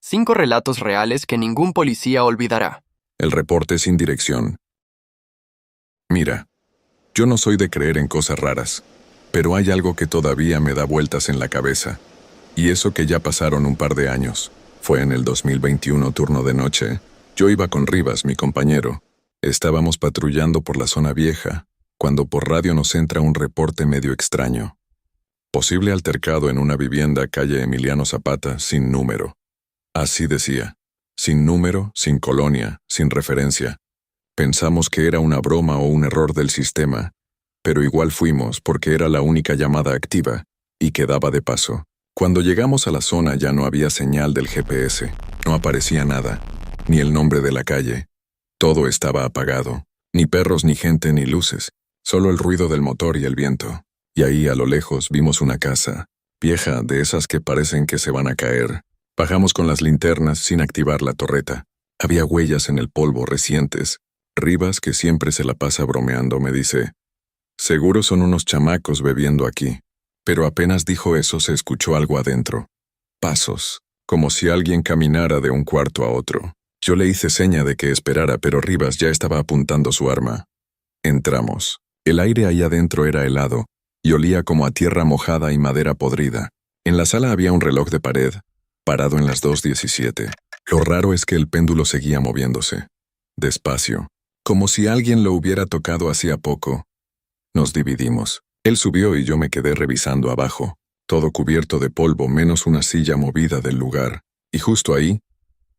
5 relatos reales que ningún policía olvidará. El reporte sin dirección. Mira, yo no soy de creer en cosas raras, pero hay algo que todavía me da vueltas en la cabeza. Y eso que ya pasaron un par de años. Fue en el 2021, turno de noche. Yo iba con Rivas, mi compañero. Estábamos patrullando por la zona vieja, cuando por radio nos entra un reporte medio extraño. Posible altercado en una vivienda calle Emiliano Zapata, sin número. Así decía. Sin número, sin colonia, sin referencia. Pensamos que era una broma o un error del sistema, pero igual fuimos porque era la única llamada activa y quedaba de paso. Cuando llegamos a la zona ya no había señal del GPS, no aparecía nada, ni el nombre de la calle. Todo estaba apagado, ni perros, ni gente, ni luces, solo el ruido del motor y el viento. Y ahí a lo lejos vimos una casa, vieja, de esas que parecen que se van a caer. Bajamos con las linternas sin activar la torreta. Había huellas en el polvo recientes. Rivas, que siempre se la pasa bromeando, me dice: «Seguro son unos chamacos bebiendo aquí». Pero apenas dijo eso se escuchó algo adentro. Pasos, como si alguien caminara de un cuarto a otro. Yo le hice seña de que esperara, pero Rivas ya estaba apuntando su arma. Entramos. El aire ahí adentro era helado y olía como a tierra mojada y madera podrida. En la sala había un reloj de pared, parado en las 2:17. Lo raro es que el péndulo seguía moviéndose. Despacio, como si alguien lo hubiera tocado hacía poco. Nos dividimos. Él subió y yo me quedé revisando abajo, todo cubierto de polvo menos una silla movida del lugar. Y justo ahí,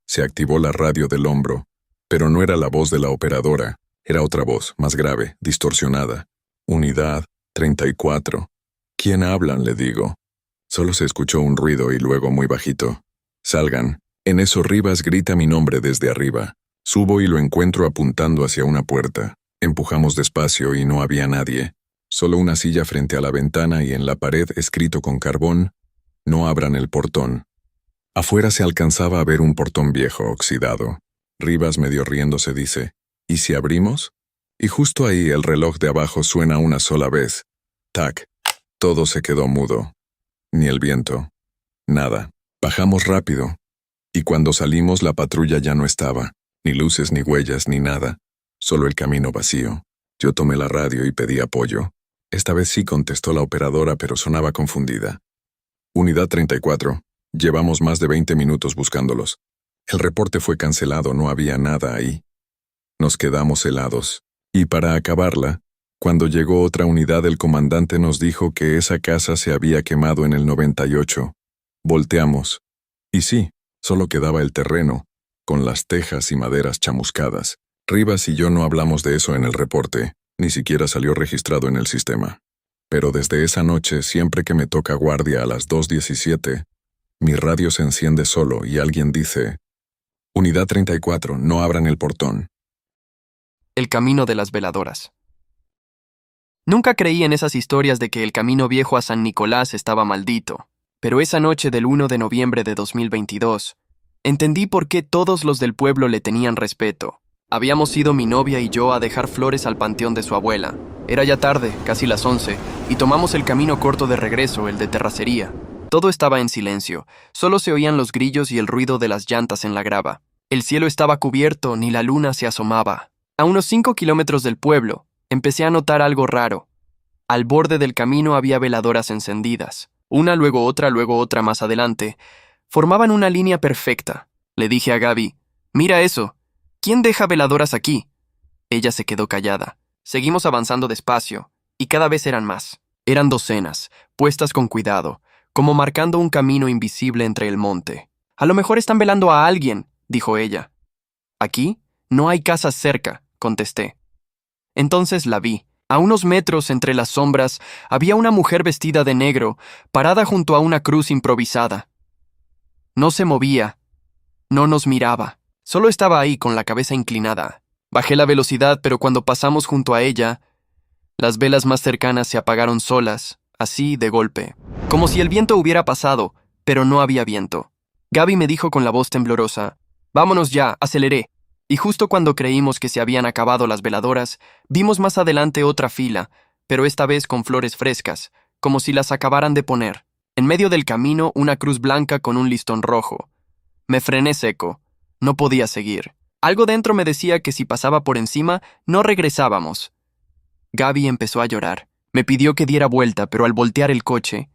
se activó la radio del hombro, pero no era la voz de la operadora, era otra voz, más grave, distorsionada. Unidad 34. ¿Quién hablan?, le digo. Solo se escuchó un ruido y luego muy bajito: «Salgan». En eso Rivas grita mi nombre desde arriba. Subo y lo encuentro apuntando hacia una puerta. Empujamos despacio y no había nadie. Solo una silla frente a la ventana y en la pared escrito con carbón: «No abran el portón». Afuera se alcanzaba a ver un portón viejo, oxidado. Rivas, medio riéndose, dice: «¿Y si abrimos?». Y justo ahí el reloj de abajo suena una sola vez. Tac. Todo se quedó mudo. Ni el viento. Nada. Bajamos rápido. Y cuando salimos la patrulla ya no estaba. Ni luces, ni huellas, ni nada. Solo el camino vacío. Yo tomé la radio y pedí apoyo. Esta vez sí contestó la operadora, pero sonaba confundida. «Unidad 34. Llevamos más de 20 minutos buscándolos. El reporte fue cancelado, no había nada ahí». Nos quedamos helados. Y para acabarla, cuando llegó otra unidad el comandante nos dijo que esa casa se había quemado en el 98. Volteamos. Y sí, solo quedaba el terreno, con las tejas y maderas chamuscadas. Rivas y yo no hablamos de eso en el reporte, ni siquiera salió registrado en el sistema. Pero desde esa noche, siempre que me toca guardia a las 2:17, mi radio se enciende solo y alguien dice: «Unidad 34, no abran el portón». El camino de las veladoras. Nunca creí en esas historias de que el camino viejo a San Nicolás estaba maldito, pero esa noche del 1 de noviembre de 2022, entendí por qué todos los del pueblo le tenían respeto. Habíamos ido mi novia y yo a dejar flores al panteón de su abuela. Era ya tarde, casi las 11, y tomamos el camino corto de regreso, el de terracería. Todo estaba en silencio, solo se oían los grillos y el ruido de las llantas en la grava. El cielo estaba cubierto, ni la luna se asomaba. A unos 5 kilómetros del pueblo, empecé a notar algo raro. Al borde del camino había veladoras encendidas. Una, luego otra más adelante. Formaban una línea perfecta. Le dije a Gaby: «Mira eso. ¿Quién deja veladoras aquí?». Ella se quedó callada. Seguimos avanzando despacio, y cada vez eran más. Eran docenas, puestas con cuidado, como marcando un camino invisible entre el monte. «A lo mejor están velando a alguien», dijo ella. «Aquí no hay casas cerca», contesté. Entonces la vi. A unos metros entre las sombras había una mujer vestida de negro, parada junto a una cruz improvisada. No se movía, no nos miraba, solo estaba ahí con la cabeza inclinada. Bajé la velocidad, pero cuando pasamos junto a ella, las velas más cercanas se apagaron solas, así de golpe, como si el viento hubiera pasado, pero no había viento. Gaby me dijo con la voz temblorosa: «Vámonos ya», aceleré. Y justo cuando creímos que se habían acabado las veladoras, vimos más adelante otra fila, pero esta vez con flores frescas, como si las acabaran de poner. En medio del camino, una cruz blanca con un listón rojo. Me frené seco. No podía seguir. Algo dentro me decía que si pasaba por encima, no regresábamos. Gaby empezó a llorar. Me pidió que diera vuelta, pero al voltear el coche,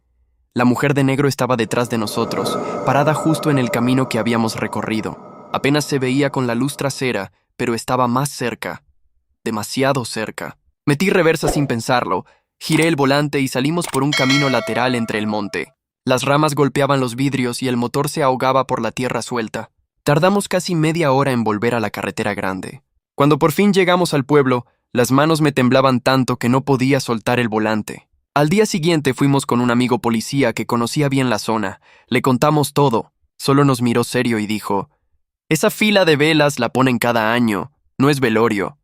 la mujer de negro estaba detrás de nosotros, parada justo en el camino que habíamos recorrido. Apenas se veía con la luz trasera, pero estaba más cerca. Demasiado cerca. Metí reversa sin pensarlo. Giré el volante y salimos por un camino lateral entre el monte. Las ramas golpeaban los vidrios y el motor se ahogaba por la tierra suelta. Tardamos casi media hora en volver a la carretera grande. Cuando por fin llegamos al pueblo, las manos me temblaban tanto que no podía soltar el volante. Al día siguiente fuimos con un amigo policía que conocía bien la zona. Le contamos todo. Solo nos miró serio y dijo: «Esa fila de velas la ponen cada año. No es velorio».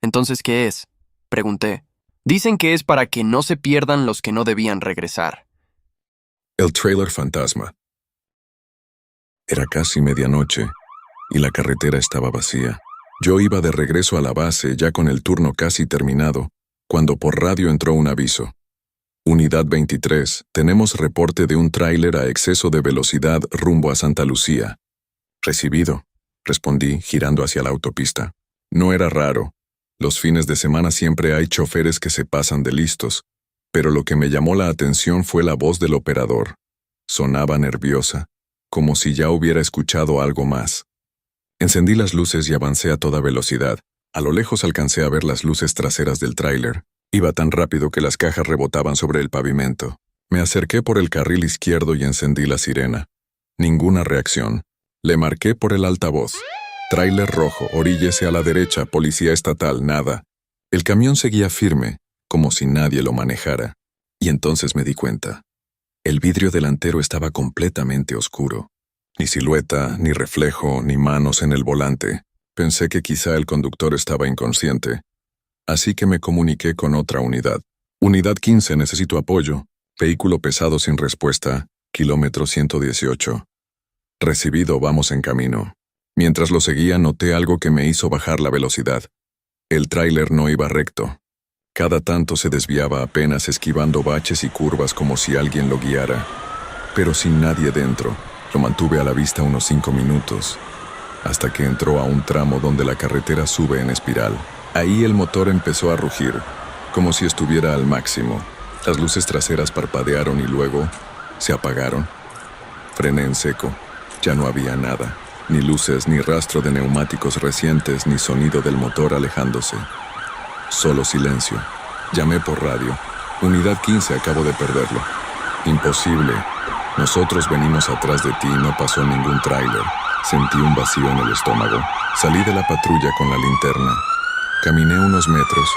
«¿Entonces qué es?», pregunté. «Dicen que es para que no se pierdan los que no debían regresar». El tráiler fantasma. Era casi medianoche y la carretera estaba vacía. Yo iba de regreso a la base ya con el turno casi terminado, cuando por radio entró un aviso. Unidad 23, tenemos reporte de un tráiler a exceso de velocidad rumbo a Santa Lucía. Recibido, respondí girando hacia la autopista. No era raro. Los fines de semana siempre hay choferes que se pasan de listos, pero lo que me llamó la atención fue la voz del operador. Sonaba nerviosa, como si ya hubiera escuchado algo más. Encendí las luces y avancé a toda velocidad. A lo lejos alcancé a ver las luces traseras del tráiler. Iba tan rápido que las cajas rebotaban sobre el pavimento. Me acerqué por el carril izquierdo y encendí la sirena. Ninguna reacción. Le marqué por el altavoz. Tráiler rojo, oríllese a la derecha, policía estatal, nada. El camión seguía firme, como si nadie lo manejara. Y entonces me di cuenta. El vidrio delantero estaba completamente oscuro. Ni silueta, ni reflejo, ni manos en el volante. Pensé que quizá el conductor estaba inconsciente. Así que me comuniqué con otra unidad. Unidad 15, necesito apoyo. Vehículo pesado sin respuesta, kilómetro 118. Recibido, vamos en camino. Mientras lo seguía, noté algo que me hizo bajar la velocidad. El tráiler no iba recto. Cada tanto se desviaba apenas esquivando baches y curvas como si alguien lo guiara. Pero sin nadie dentro. Lo mantuve a la vista unos 5 minutos, hasta que entró a un tramo donde la carretera sube en espiral. Ahí el motor empezó a rugir, como si estuviera al máximo. Las luces traseras parpadearon y luego se apagaron. Frené en seco. Ya no había nada. Ni luces, ni rastro de neumáticos recientes, ni sonido del motor alejándose. Solo silencio. Llamé por radio. Unidad 15, acabo de perderlo. Imposible. Nosotros venimos atrás de ti y no pasó ningún tráiler. Sentí un vacío en el estómago. Salí de la patrulla con la linterna. Caminé unos metros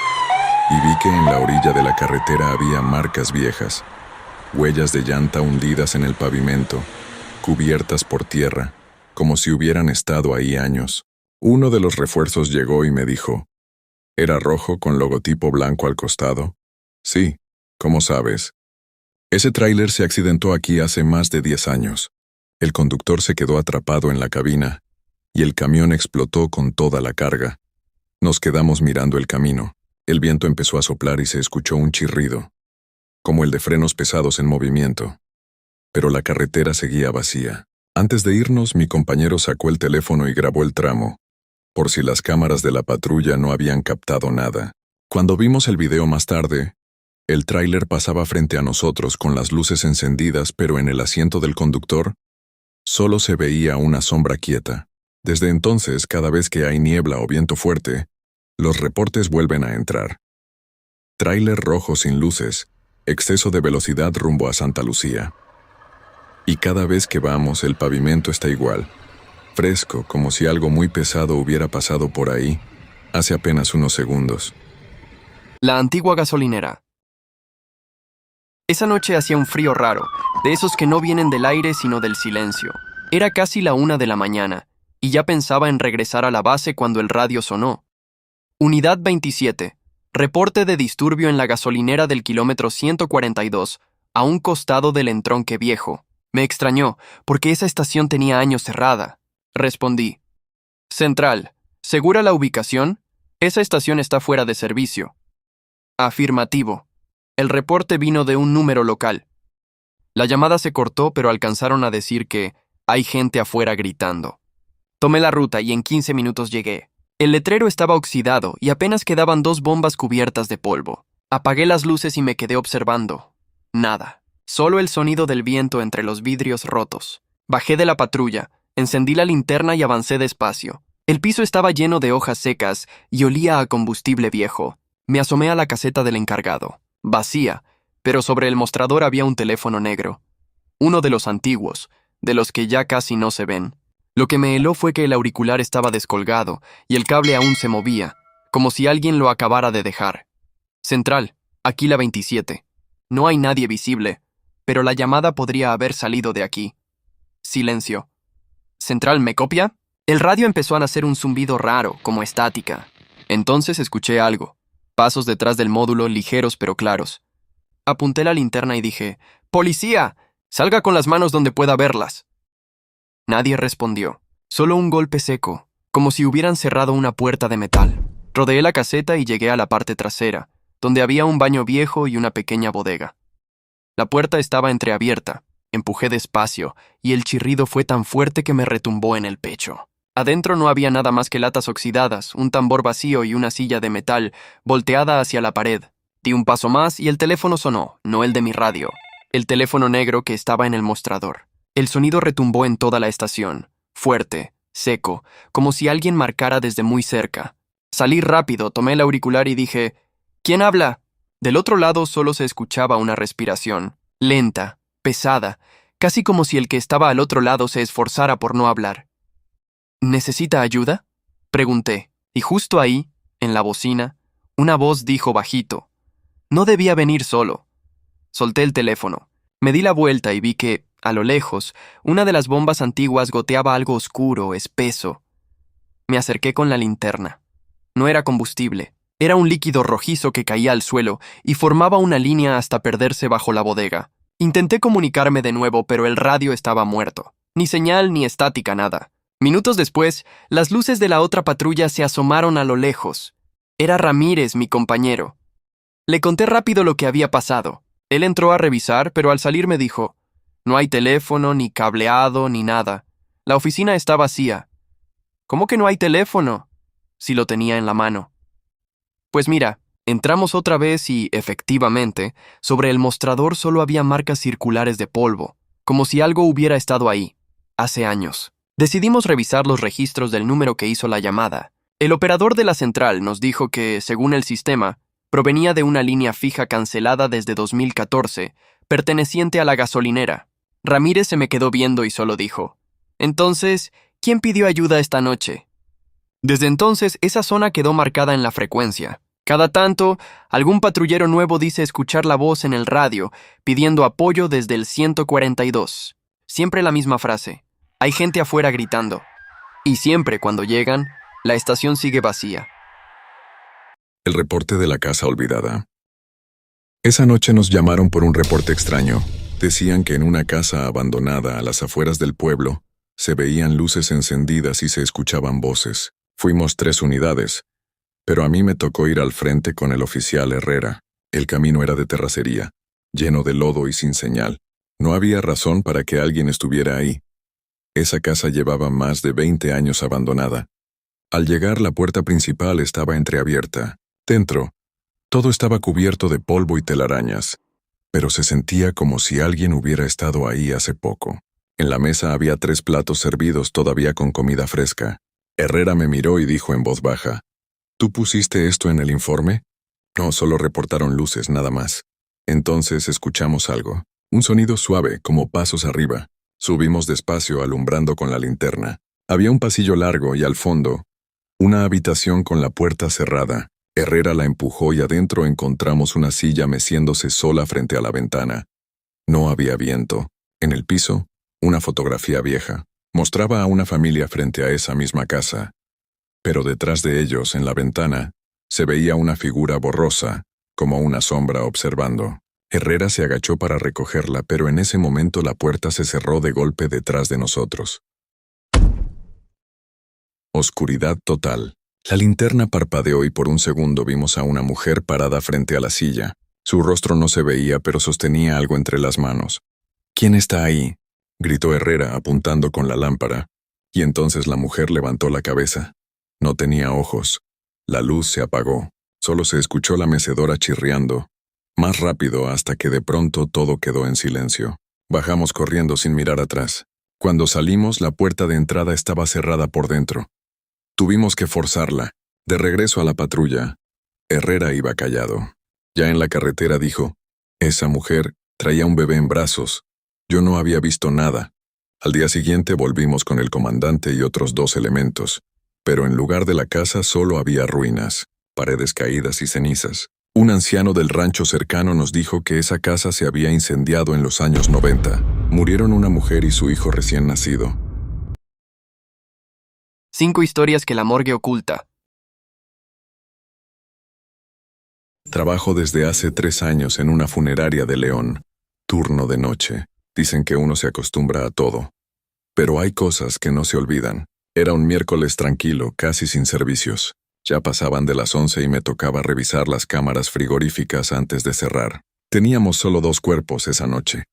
y vi que en la orilla de la carretera había marcas viejas. Huellas de llanta hundidas en el pavimento, cubiertas por tierra, como si hubieran estado ahí años. Uno de los refuerzos llegó y me dijo: ¿era rojo con logotipo blanco al costado? Sí, ¿cómo sabes? Ese tráiler se accidentó aquí hace más de 10 años. El conductor se quedó atrapado en la cabina y el camión explotó con toda la carga. Nos quedamos mirando el camino. El viento empezó a soplar y se escuchó un chirrido, como el de frenos pesados en movimiento. Pero la carretera seguía vacía. Antes de irnos, mi compañero sacó el teléfono y grabó el tramo, por si las cámaras de la patrulla no habían captado nada. Cuando vimos el video más tarde, el tráiler pasaba frente a nosotros con las luces encendidas, pero en el asiento del conductor solo se veía una sombra quieta. Desde entonces, cada vez que hay niebla o viento fuerte, los reportes vuelven a entrar. Tráiler rojo sin luces, exceso de velocidad rumbo a Santa Lucía. Y cada vez que vamos, el pavimento está igual, fresco, como si algo muy pesado hubiera pasado por ahí hace apenas unos segundos. La antigua gasolinera. Esa noche hacía un frío raro, de esos que no vienen del aire sino del silencio. Era casi la 1 de la mañana, y ya pensaba en regresar a la base cuando el radio sonó. Unidad 27. Reporte de disturbio en la gasolinera del kilómetro 142, a un costado del Entronque Viejo. Me extrañó, porque esa estación tenía años cerrada. Respondí: Central, ¿segura la ubicación? Esa estación está fuera de servicio. Afirmativo. El reporte vino de un número local. La llamada se cortó, pero alcanzaron a decir que Hay gente afuera gritando. Tomé la ruta y en 15 minutos llegué. El letrero estaba oxidado y apenas quedaban 2 bombas cubiertas de polvo. Apagué las luces y me quedé observando. Nada. Solo el sonido del viento entre los vidrios rotos. Bajé de la patrulla, encendí la linterna y avancé despacio. El piso estaba lleno de hojas secas y olía a combustible viejo. Me asomé a la caseta del encargado. Vacía, pero sobre el mostrador había un teléfono negro. Uno de los antiguos, de los que ya casi no se ven. Lo que me heló fue que el auricular estaba descolgado y el cable aún se movía, como si alguien lo acabara de dejar. Central, aquí la 27. No hay nadie visible, pero la llamada podría haber salido de aquí. Silencio. Central, ¿me copia? El radio empezó a hacer un zumbido raro, como estática. Entonces escuché algo. Pasos detrás del módulo, ligeros pero claros. Apunté la linterna y dije, ¡Policía! ¡Salga con las manos donde pueda verlas! Nadie respondió. Solo un golpe seco, como si hubieran cerrado una puerta de metal. Rodeé la caseta y llegué a la parte trasera, donde había un baño viejo y una pequeña bodega. La puerta estaba entreabierta. Empujé despacio, y el chirrido fue tan fuerte que me retumbó en el pecho. Adentro no había nada más que latas oxidadas, un tambor vacío y una silla de metal, volteada hacia la pared. Di un paso más y el teléfono sonó, no el de mi radio. El teléfono negro que estaba en el mostrador. El sonido retumbó en toda la estación, fuerte, seco, como si alguien marcara desde muy cerca. Salí rápido, tomé el auricular y dije, ¿quién habla? Del otro lado solo se escuchaba una respiración, lenta, pesada, casi como si el que estaba al otro lado se esforzara por no hablar. ¿Necesita ayuda? Pregunté, y justo ahí, en la bocina, una voz dijo bajito. No debía venir solo. Solté el teléfono. Me di la vuelta y vi que, a lo lejos, una de las bombas antiguas goteaba algo oscuro, espeso. Me acerqué con la linterna. No era combustible. Era un líquido rojizo que caía al suelo y formaba una línea hasta perderse bajo la bodega. Intenté comunicarme de nuevo, pero el radio estaba muerto. Ni señal ni estática, nada. Minutos después, las luces de la otra patrulla se asomaron a lo lejos. Era Ramírez, mi compañero. Le conté rápido lo que había pasado. Él entró a revisar, pero al salir me dijo, no hay teléfono, ni cableado, ni nada. La oficina está vacía. ¿Cómo que no hay teléfono? Si lo tenía en la mano. Pues mira, entramos otra vez y, efectivamente, sobre el mostrador solo había marcas circulares de polvo, como si algo hubiera estado ahí, hace años. Decidimos revisar los registros del número que hizo la llamada. El operador de la central nos dijo que, según el sistema, provenía de una línea fija cancelada desde 2014, perteneciente a la gasolinera. Ramírez se me quedó viendo y solo dijo, entonces, ¿quién pidió ayuda esta noche? Desde entonces, esa zona quedó marcada en la frecuencia. Cada tanto, algún patrullero nuevo dice escuchar la voz en el radio, pidiendo apoyo desde el 142. Siempre la misma frase. Hay gente afuera gritando. Y siempre, cuando llegan, la estación sigue vacía. El reporte de la casa olvidada. Esa noche nos llamaron por un reporte extraño. Decían que en una casa abandonada a las afueras del pueblo, se veían luces encendidas y se escuchaban voces. Fuimos 3 unidades, pero a mí me tocó ir al frente con el oficial Herrera. El camino era de terracería, lleno de lodo y sin señal. No había razón para que alguien estuviera ahí. Esa casa llevaba más de 20 años abandonada. Al llegar, la puerta principal estaba entreabierta. Dentro, todo estaba cubierto de polvo y telarañas, pero se sentía como si alguien hubiera estado ahí hace poco. En la mesa había 3 platos servidos todavía con comida fresca. Herrera me miró y dijo en voz baja, ¿tú pusiste esto en el informe? No, solo reportaron luces, nada más. Entonces escuchamos algo. Un sonido suave, como pasos arriba. Subimos despacio, alumbrando con la linterna. Había un pasillo largo y al fondo, una habitación con la puerta cerrada. Herrera la empujó y adentro encontramos una silla meciéndose sola frente a la ventana. No había viento. En el piso, una fotografía vieja. Mostraba a una familia frente a esa misma casa. Pero detrás de ellos, en la ventana, se veía una figura borrosa, como una sombra observando. Herrera se agachó para recogerla, pero en ese momento la puerta se cerró de golpe detrás de nosotros. Oscuridad total. La linterna parpadeó y por un segundo vimos a una mujer parada frente a la silla. Su rostro no se veía, pero sostenía algo entre las manos. ¿Quién está ahí? gritó Herrera apuntando con la lámpara, y entonces la mujer levantó la cabeza. No tenía ojos. La luz se apagó. Solo se escuchó la mecedora chirriando, más rápido hasta que de pronto todo quedó en silencio. Bajamos corriendo sin mirar atrás. Cuando salimos, la puerta de entrada estaba cerrada por dentro. Tuvimos que forzarla. De regreso a la patrulla, Herrera iba callado. Ya en la carretera dijo, esa mujer traía un bebé en brazos. Yo no había visto nada. Al día siguiente volvimos con el comandante y otros 2 elementos, pero en lugar de la casa solo había ruinas, paredes caídas y cenizas. Un anciano del rancho cercano nos dijo que esa casa se había incendiado en los años 90. Murieron una mujer y su hijo recién nacido. 5 historias que la morgue oculta. Trabajo desde hace 3 años en una funeraria de León. Turno de noche. Dicen que uno se acostumbra a todo. Pero hay cosas que no se olvidan. Era un miércoles tranquilo, casi sin servicios. Ya pasaban de las 11 y me tocaba revisar las cámaras frigoríficas antes de cerrar. Teníamos solo 2 cuerpos esa noche.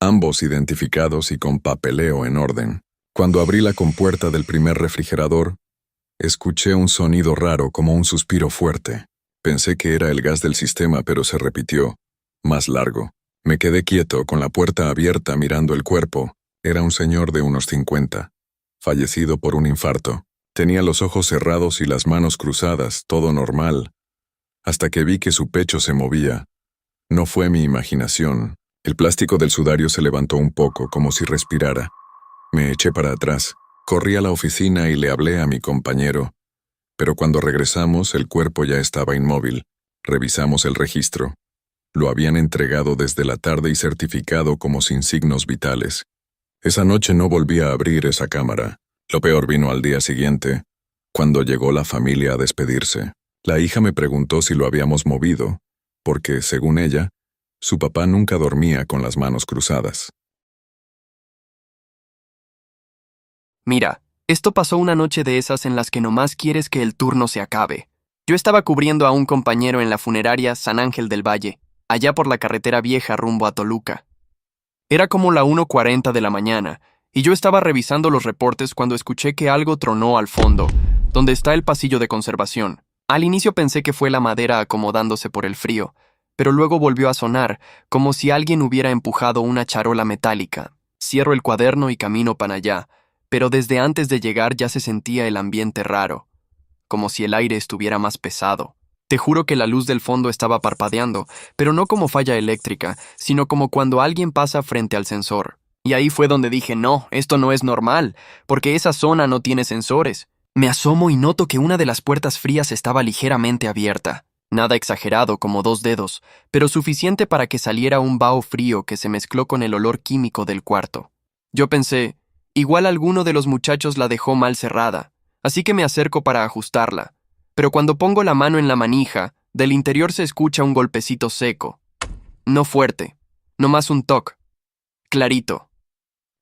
Ambos identificados y con papeleo en orden. Cuando abrí la compuerta del primer refrigerador, escuché un sonido raro como un suspiro fuerte. Pensé que era el gas del sistema, pero se repitió, más largo. Me quedé quieto, con la puerta abierta mirando el cuerpo. Era un señor de unos 50, fallecido por un infarto. Tenía los ojos cerrados y las manos cruzadas, todo normal, hasta que vi que su pecho se movía. No fue mi imaginación. El plástico del sudario se levantó un poco, como si respirara. Me eché para atrás. Corrí a la oficina y le hablé a mi compañero. Pero cuando regresamos, el cuerpo ya estaba inmóvil. Revisamos el registro. Lo habían entregado desde la tarde y certificado como sin signos vitales. Esa noche no volví a abrir esa cámara. Lo peor vino al día siguiente, cuando llegó la familia a despedirse. La hija me preguntó si lo habíamos movido, porque, según ella, su papá nunca dormía con las manos cruzadas. Mira, esto pasó una noche de esas en las que nomás quieres que el turno se acabe. Yo estaba cubriendo a un compañero en la funeraria San Ángel del Valle, allá por la carretera vieja rumbo a Toluca. Era como la 1:40 de la mañana, y yo estaba revisando los reportes cuando escuché que algo tronó al fondo, donde está el pasillo de conservación. Al inicio pensé que fue la madera acomodándose por el frío, pero luego volvió a sonar, como si alguien hubiera empujado una charola metálica. Cierro el cuaderno y camino para allá, pero desde antes de llegar ya se sentía el ambiente raro, como si el aire estuviera más pesado. Te juro que la luz del fondo estaba parpadeando, pero no como falla eléctrica, sino como cuando alguien pasa frente al sensor. Y ahí fue donde dije, no, esto no es normal, porque esa zona no tiene sensores. Me asomo y noto que una de las puertas frías estaba ligeramente abierta. Nada exagerado como 2 dedos, pero suficiente para que saliera un vaho frío que se mezcló con el olor químico del cuarto. Yo pensé, igual alguno de los muchachos la dejó mal cerrada, así que me acerco para ajustarla. Pero cuando pongo la mano en la manija, del interior se escucha un golpecito seco. No fuerte, nomás un toc. Clarito.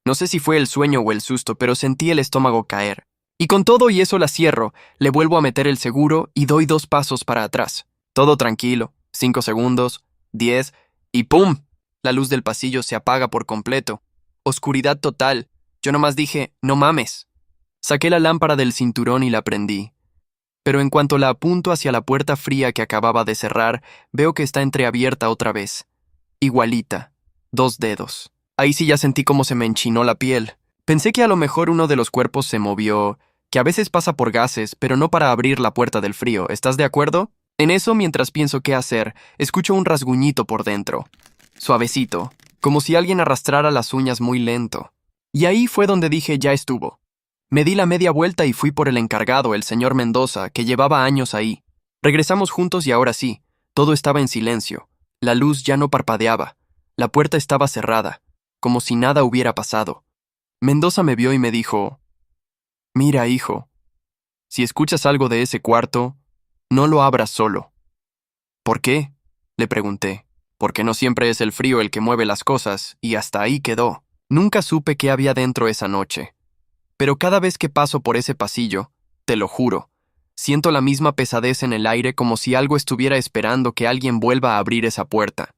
No sé si fue el sueño o el susto, pero sentí el estómago caer. Y con todo y eso la cierro, le vuelvo a meter el seguro y doy 2 pasos para atrás. Todo tranquilo, 5 segundos, 10, y ¡pum! La luz del pasillo se apaga por completo. Oscuridad total. Yo nomás dije, no mames. Saqué la lámpara del cinturón y la prendí. Pero en cuanto la apunto hacia la puerta fría que acababa de cerrar, veo que está entreabierta otra vez. Igualita. 2 dedos. Ahí sí ya sentí cómo se me enchinó la piel. Pensé que a lo mejor uno de los cuerpos se movió, que a veces pasa por gases, pero no para abrir la puerta del frío. ¿Estás de acuerdo? En eso, mientras pienso qué hacer, escucho un rasguñito por dentro. Suavecito, como si alguien arrastrara las uñas muy lento. Y ahí fue donde dije ya estuvo. Me di la media vuelta y fui por el encargado, el señor Mendoza, que llevaba años ahí. Regresamos juntos y ahora sí, todo estaba en silencio. La luz ya no parpadeaba. La puerta estaba cerrada, como si nada hubiera pasado. Mendoza me vio y me dijo, «Mira, hijo, si escuchas algo de ese cuarto, no lo abras solo». «¿Por qué?», le pregunté. «Porque no siempre es el frío el que mueve las cosas, y hasta ahí quedó». Nunca supe qué había dentro esa noche. Pero cada vez que paso por ese pasillo, te lo juro, siento la misma pesadez en el aire como si algo estuviera esperando que alguien vuelva a abrir esa puerta.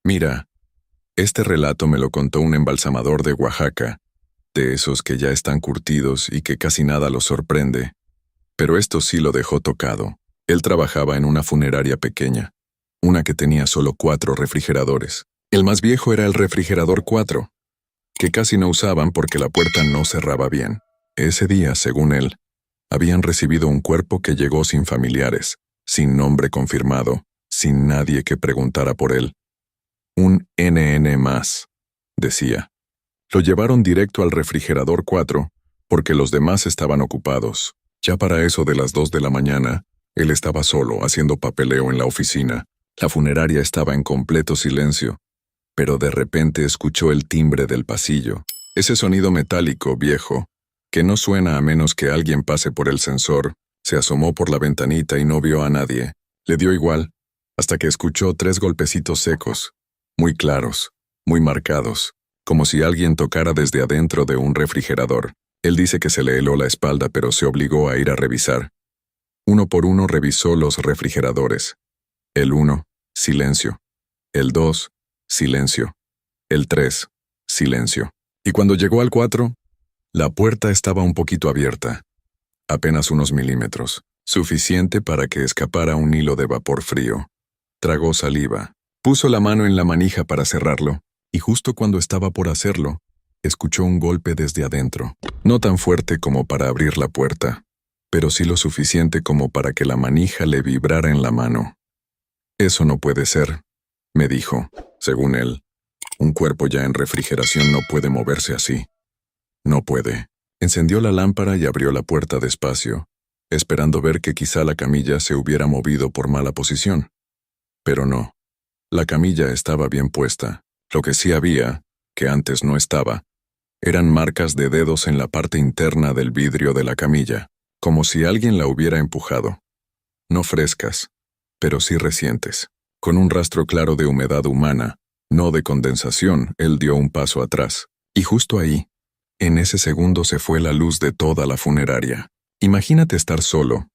Mira, Este relato me lo contó un embalsamador de Oaxaca, de esos que ya están curtidos y que casi nada los sorprende. Pero esto sí lo dejó tocado. Él trabajaba en una funeraria pequeña, una que tenía solo 4 refrigeradores. El más viejo era el refrigerador 4, que casi no usaban porque la puerta no cerraba bien. Ese día, según él, habían recibido un cuerpo que llegó sin familiares, sin nombre confirmado, sin nadie que preguntara por él. Un NN más, decía. Lo llevaron directo al refrigerador 4 porque los demás estaban ocupados. Ya para eso de las 2 de la mañana, él estaba solo haciendo papeleo en la oficina. La funeraria estaba en completo silencio, pero de repente escuchó el timbre del pasillo. Ese sonido metálico, viejo, que no suena a menos que alguien pase por el sensor. Se asomó por la ventanita y no vio a nadie. Le dio igual, hasta que escuchó 3 golpecitos secos, muy claros, muy marcados, como si alguien tocara desde adentro de un refrigerador. Él dice que se le heló la espalda, pero se obligó a ir a revisar. Uno por uno revisó los refrigeradores. El 1, silencio. El 2, silencio. El 3, silencio. Y cuando llegó al 4, la puerta estaba un poquito abierta, apenas unos milímetros, suficiente para que escapara un hilo de vapor frío. Tragó saliva. Puso la mano en la manija para cerrarlo, y justo cuando estaba por hacerlo, escuchó un golpe desde adentro. No tan fuerte como para abrir la puerta, pero sí lo suficiente como para que la manija le vibrara en la mano. Eso no puede ser, me dijo. Según él, un cuerpo ya en refrigeración no puede moverse así. No puede. Encendió la lámpara y abrió la puerta despacio, esperando ver que quizá la camilla se hubiera movido por mala posición. Pero no. La camilla estaba bien puesta. Lo que sí había, que antes no estaba, eran marcas de dedos en la parte interna del vidrio de la camilla, como si alguien la hubiera empujado. No frescas, pero sí recientes, con un rastro claro de humedad humana, no de condensación. Él dio un paso atrás, y justo ahí, en ese segundo se fue la luz de toda la funeraria. Imagínate estar solo,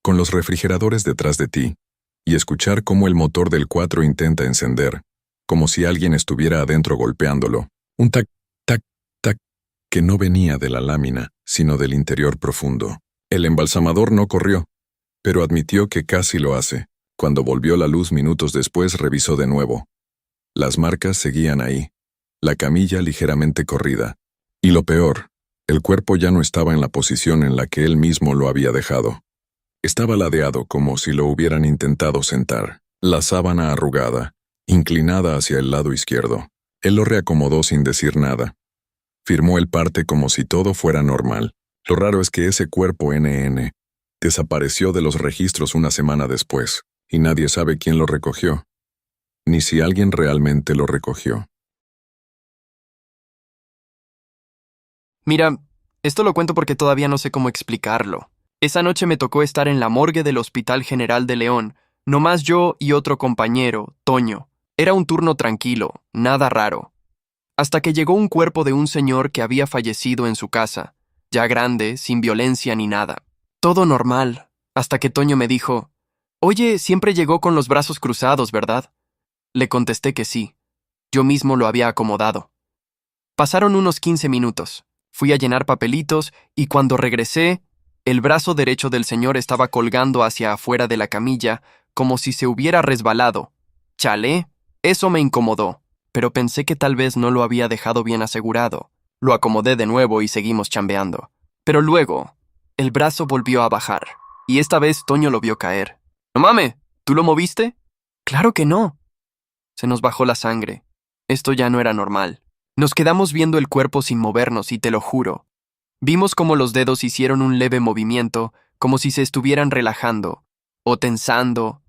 con los refrigeradores detrás de ti, y escuchar cómo el motor del 4 intenta encender, como si alguien estuviera adentro golpeándolo. Un tac, tac, tac, que no venía de la lámina, sino del interior profundo. El embalsamador no corrió, pero admitió que casi lo hace. Cuando volvió la luz minutos después, revisó de nuevo. Las marcas seguían ahí, la camilla ligeramente corrida. Y lo peor, el cuerpo ya no estaba en la posición en la que él mismo lo había dejado. Estaba ladeado como si lo hubieran intentado sentar, la sábana arrugada, inclinada hacia el lado izquierdo. Él lo reacomodó sin decir nada. Firmó el parte como si todo fuera normal. Lo raro es que ese cuerpo NN desapareció de los registros una semana después, y nadie sabe quién lo recogió, ni si alguien realmente lo recogió. Mira, esto lo cuento porque todavía no sé cómo explicarlo. Esa noche me tocó estar en la morgue del Hospital General de León, nomás yo y otro compañero, Toño. Era un turno tranquilo, nada raro. Hasta que llegó un cuerpo de un señor que había fallecido en su casa, ya grande, sin violencia ni nada. Todo normal, hasta que Toño me dijo, «Oye, siempre llegó con los brazos cruzados, ¿verdad?» Le contesté que sí. Yo mismo lo había acomodado. Pasaron unos 15 minutos. Fui a llenar papelitos y cuando regresé, el brazo derecho del señor estaba colgando hacia afuera de la camilla, como si se hubiera resbalado. Chalé, eso me incomodó, pero pensé que tal vez no lo había dejado bien asegurado. Lo acomodé de nuevo y seguimos chambeando. Pero luego, el brazo volvió a bajar, y esta vez Toño lo vio caer. «No mames, ¿tú lo moviste?» «Claro que no». Se nos bajó la sangre. Esto ya no era normal. Nos quedamos viendo el cuerpo sin movernos y te lo juro. Vimos como los dedos hicieron un leve movimiento, como si se estuvieran relajando, o tensando.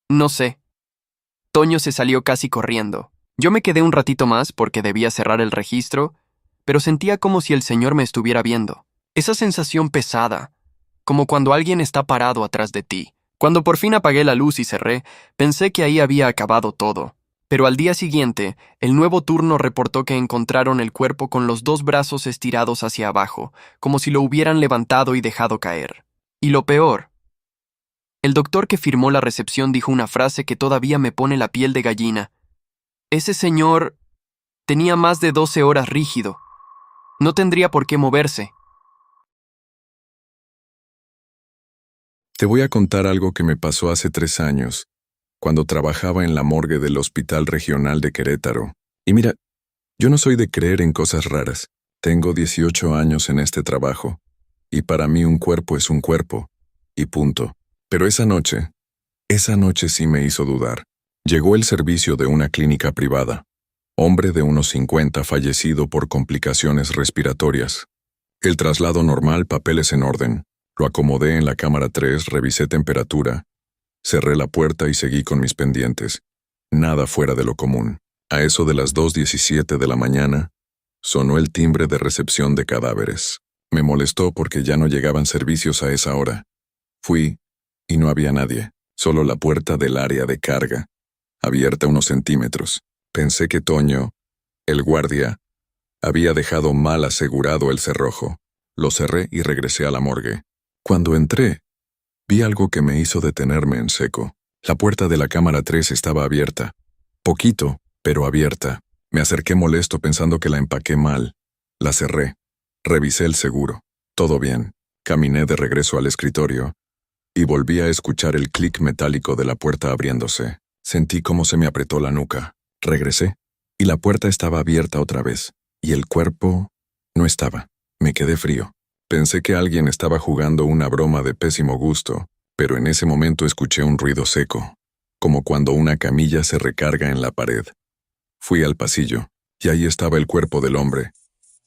No sé. Toño se salió casi corriendo. Yo me quedé un ratito más porque debía cerrar el registro, pero sentía como si el señor me estuviera viendo. Esa sensación pesada, como cuando alguien está parado atrás de ti. Cuando por fin apagué la luz y cerré, pensé que ahí había acabado todo. Pero al día siguiente, el nuevo turno reportó que encontraron el cuerpo con los 2 brazos estirados hacia abajo, como si lo hubieran levantado y dejado caer. Y lo peor, el doctor que firmó la recepción dijo una frase que todavía me pone la piel de gallina. Ese señor Tenía más de 12 horas rígido. No tendría por qué moverse. Te voy a contar algo que me pasó hace 3 años, cuando trabajaba en la morgue del Hospital Regional de Querétaro. Y mira, yo no soy de creer en cosas raras. Tengo 18 años en este trabajo, y para mí un cuerpo es un cuerpo, y punto. Pero esa noche sí me hizo dudar. Llegó el servicio de una clínica privada. Hombre de unos 50 fallecido por complicaciones respiratorias. El traslado normal, papeles en orden. Lo acomodé en la cámara 3, revisé temperatura, cerré la puerta y seguí con mis pendientes. Nada fuera de lo común. A eso de las 2:17 de la mañana, sonó el timbre de recepción de cadáveres. Me molestó porque ya no llegaban servicios a esa hora. Fui, y no había nadie, solo la puerta del área de carga, abierta unos centímetros. Pensé que Toño, el guardia, había dejado mal asegurado el cerrojo. Lo cerré y regresé a la morgue. Cuando entré, vi algo que me hizo detenerme en seco. La puerta de la cámara 3 estaba abierta. Poquito, pero abierta. Me acerqué molesto pensando que la empaqué mal. La cerré. Revisé el seguro. Todo bien. Caminé de regreso al escritorio y volví a escuchar el clic metálico de la puerta abriéndose. Sentí cómo se me apretó la nuca. Regresé y la puerta estaba abierta otra vez. Y el cuerpo no estaba. Me quedé frío. Pensé que alguien estaba jugando una broma de pésimo gusto, pero en ese momento escuché un ruido seco, como cuando una camilla se recarga en la pared. Fui al pasillo, y ahí estaba el cuerpo del hombre,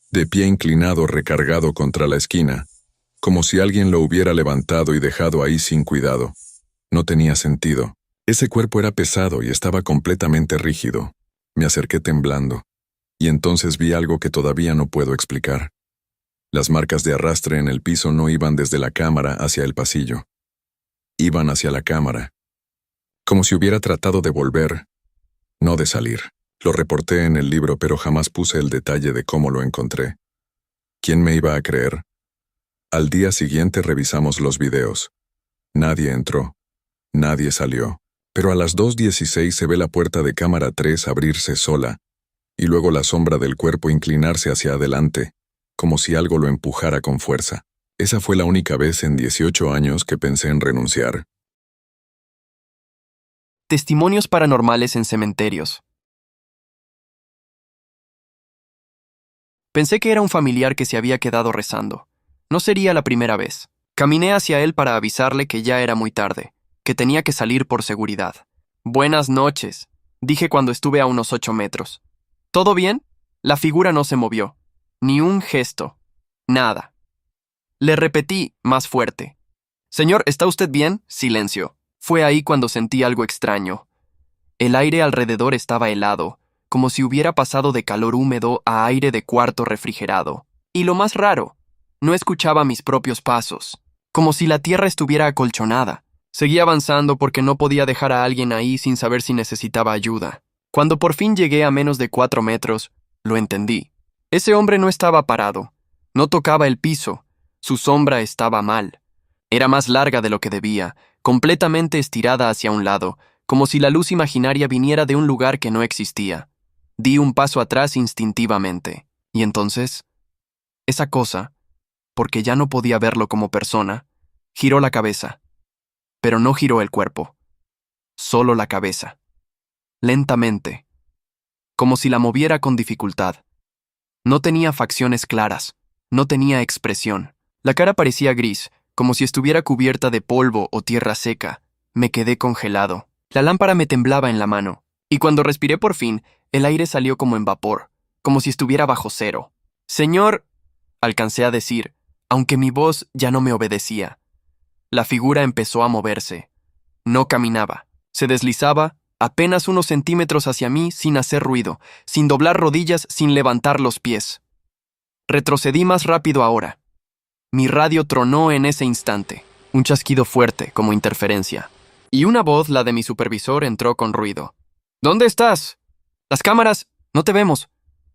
de pie inclinado recargado contra la esquina, como si alguien lo hubiera levantado y dejado ahí sin cuidado. No tenía sentido. Ese cuerpo era pesado y estaba completamente rígido. Me acerqué temblando, y entonces vi algo que todavía no puedo explicar. Las marcas de arrastre en el piso no iban desde la cámara hacia el pasillo. Iban hacia la cámara, como si hubiera tratado de volver, no de salir. Lo reporté en el libro, pero jamás puse el detalle de cómo lo encontré. ¿Quién me iba a creer? Al día siguiente revisamos los videos. Nadie entró. Nadie salió. Pero a las 2:16 se ve la puerta de cámara 3 abrirse sola, y luego la sombra del cuerpo inclinarse hacia adelante, como si algo lo empujara con fuerza. Esa fue la única vez en 18 años que pensé en renunciar. Testimonios paranormales en cementerios. Pensé que era un familiar que se había quedado rezando. No sería la primera vez. Caminé hacia él para avisarle que ya era muy tarde, que tenía que salir por seguridad. «Buenas noches», dije cuando estuve a unos 8 metros. «¿Todo bien?» La figura no se movió. Ni un gesto. Nada. Le repetí más fuerte. «Señor, ¿está usted bien?» Silencio. Fue ahí cuando sentí algo extraño. El aire alrededor estaba helado, como si hubiera pasado de calor húmedo a aire de cuarto refrigerado. Y lo más raro, no escuchaba mis propios pasos, como si la tierra estuviera acolchonada. Seguí avanzando porque no podía dejar a alguien ahí sin saber si necesitaba ayuda. Cuando por fin llegué a menos de 4 metros, lo entendí. Ese hombre no estaba parado, no tocaba el piso, su sombra estaba mal. Era más larga de lo que debía, completamente estirada hacia un lado, como si la luz imaginaria viniera de un lugar que no existía. Di un paso atrás instintivamente, y entonces, esa cosa, porque ya no podía verlo como persona, giró la cabeza. Pero no giró el cuerpo, solo la cabeza. Lentamente, como si la moviera con dificultad. No tenía facciones claras, no tenía expresión. La cara parecía gris, como si estuviera cubierta de polvo o tierra seca. Me quedé congelado. La lámpara me temblaba en la mano, y cuando respiré por fin, el aire salió como en vapor, como si estuviera bajo cero. «Señor», alcancé a decir, aunque mi voz ya no me obedecía. La figura empezó a moverse. No caminaba. Se deslizaba apenas unos centímetros hacia mí sin hacer ruido, sin doblar rodillas, sin levantar los pies. Retrocedí más rápido ahora. Mi radio tronó en ese instante. Un chasquido fuerte, como interferencia. Y una voz, la de mi supervisor, entró con ruido. «¿Dónde estás? Las cámaras, no te vemos».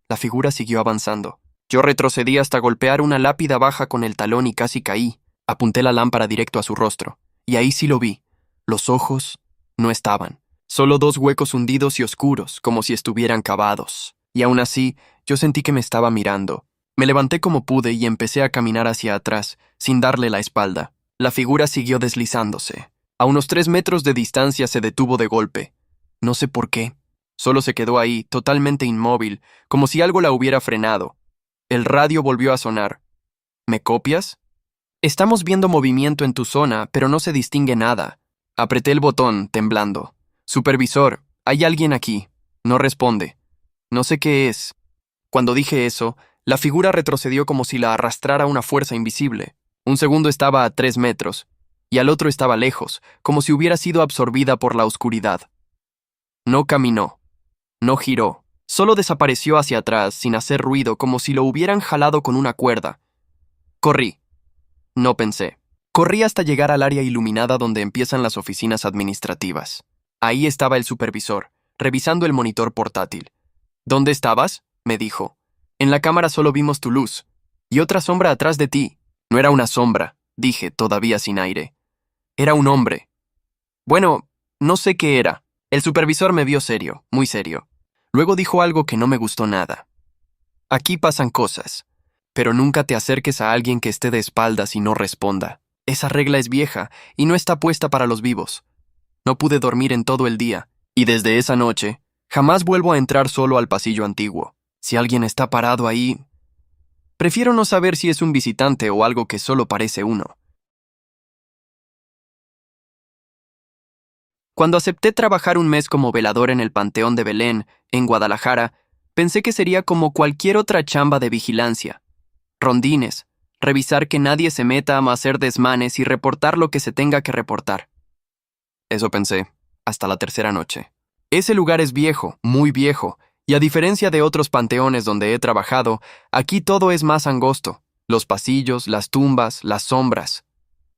La figura siguió avanzando. Yo retrocedí hasta golpear una lápida baja con el talón y casi caí. Apunté la lámpara directo a su rostro, y ahí sí lo vi. Los ojos no estaban, solo 2 huecos hundidos y oscuros, como si estuvieran cavados. y aún así, yo sentí que me estaba mirando. Me levanté como pude y empecé a caminar hacia atrás, sin darle la espalda. La figura siguió deslizándose. A unos 3 metros de distancia se detuvo de golpe. No sé por qué. Solo se quedó ahí, totalmente inmóvil, como si algo la hubiera frenado. El radio volvió a sonar. ¿Me copias? Estamos viendo movimiento en tu zona, pero no se distingue nada. Apreté el botón, temblando. Supervisor, hay alguien aquí. No responde. No sé qué es. Cuando dije eso, la figura retrocedió como si la arrastrara una fuerza invisible. Un segundo estaba a 3 metros, y al otro estaba lejos, como si hubiera sido absorbida por la oscuridad. No caminó, no giró, solo desapareció hacia atrás sin hacer ruido, como si lo hubieran jalado con una cuerda. Corrí. No pensé. Corrí hasta llegar al área iluminada donde empiezan las oficinas administrativas. Ahí estaba el supervisor, revisando el monitor portátil. ¿Dónde estabas?, me dijo. En la cámara solo vimos tu luz. Y otra sombra atrás de ti. No era una sombra, dije, todavía sin aire. Era un hombre. Bueno, no sé qué era. El supervisor me vio serio, muy serio. Luego dijo algo que no me gustó nada. Aquí pasan cosas, pero nunca te acerques a alguien que esté de espaldas y no responda. Esa regla es vieja y no está puesta para los vivos. No pude dormir en todo el día, y desde esa noche, jamás vuelvo a entrar solo al pasillo antiguo. Si alguien está parado ahí, prefiero no saber si es un visitante o algo que solo parece uno. Cuando acepté trabajar un mes como velador en el Panteón de Belén, en Guadalajara, pensé que sería como cualquier otra chamba de vigilancia. Rondines, revisar que nadie se meta a hacer desmanes y reportar lo que se tenga que reportar. Eso pensé, hasta la tercera noche. Ese lugar es viejo, muy viejo, y a diferencia de otros panteones donde he trabajado, aquí todo es más angosto. Los pasillos, las tumbas, las sombras.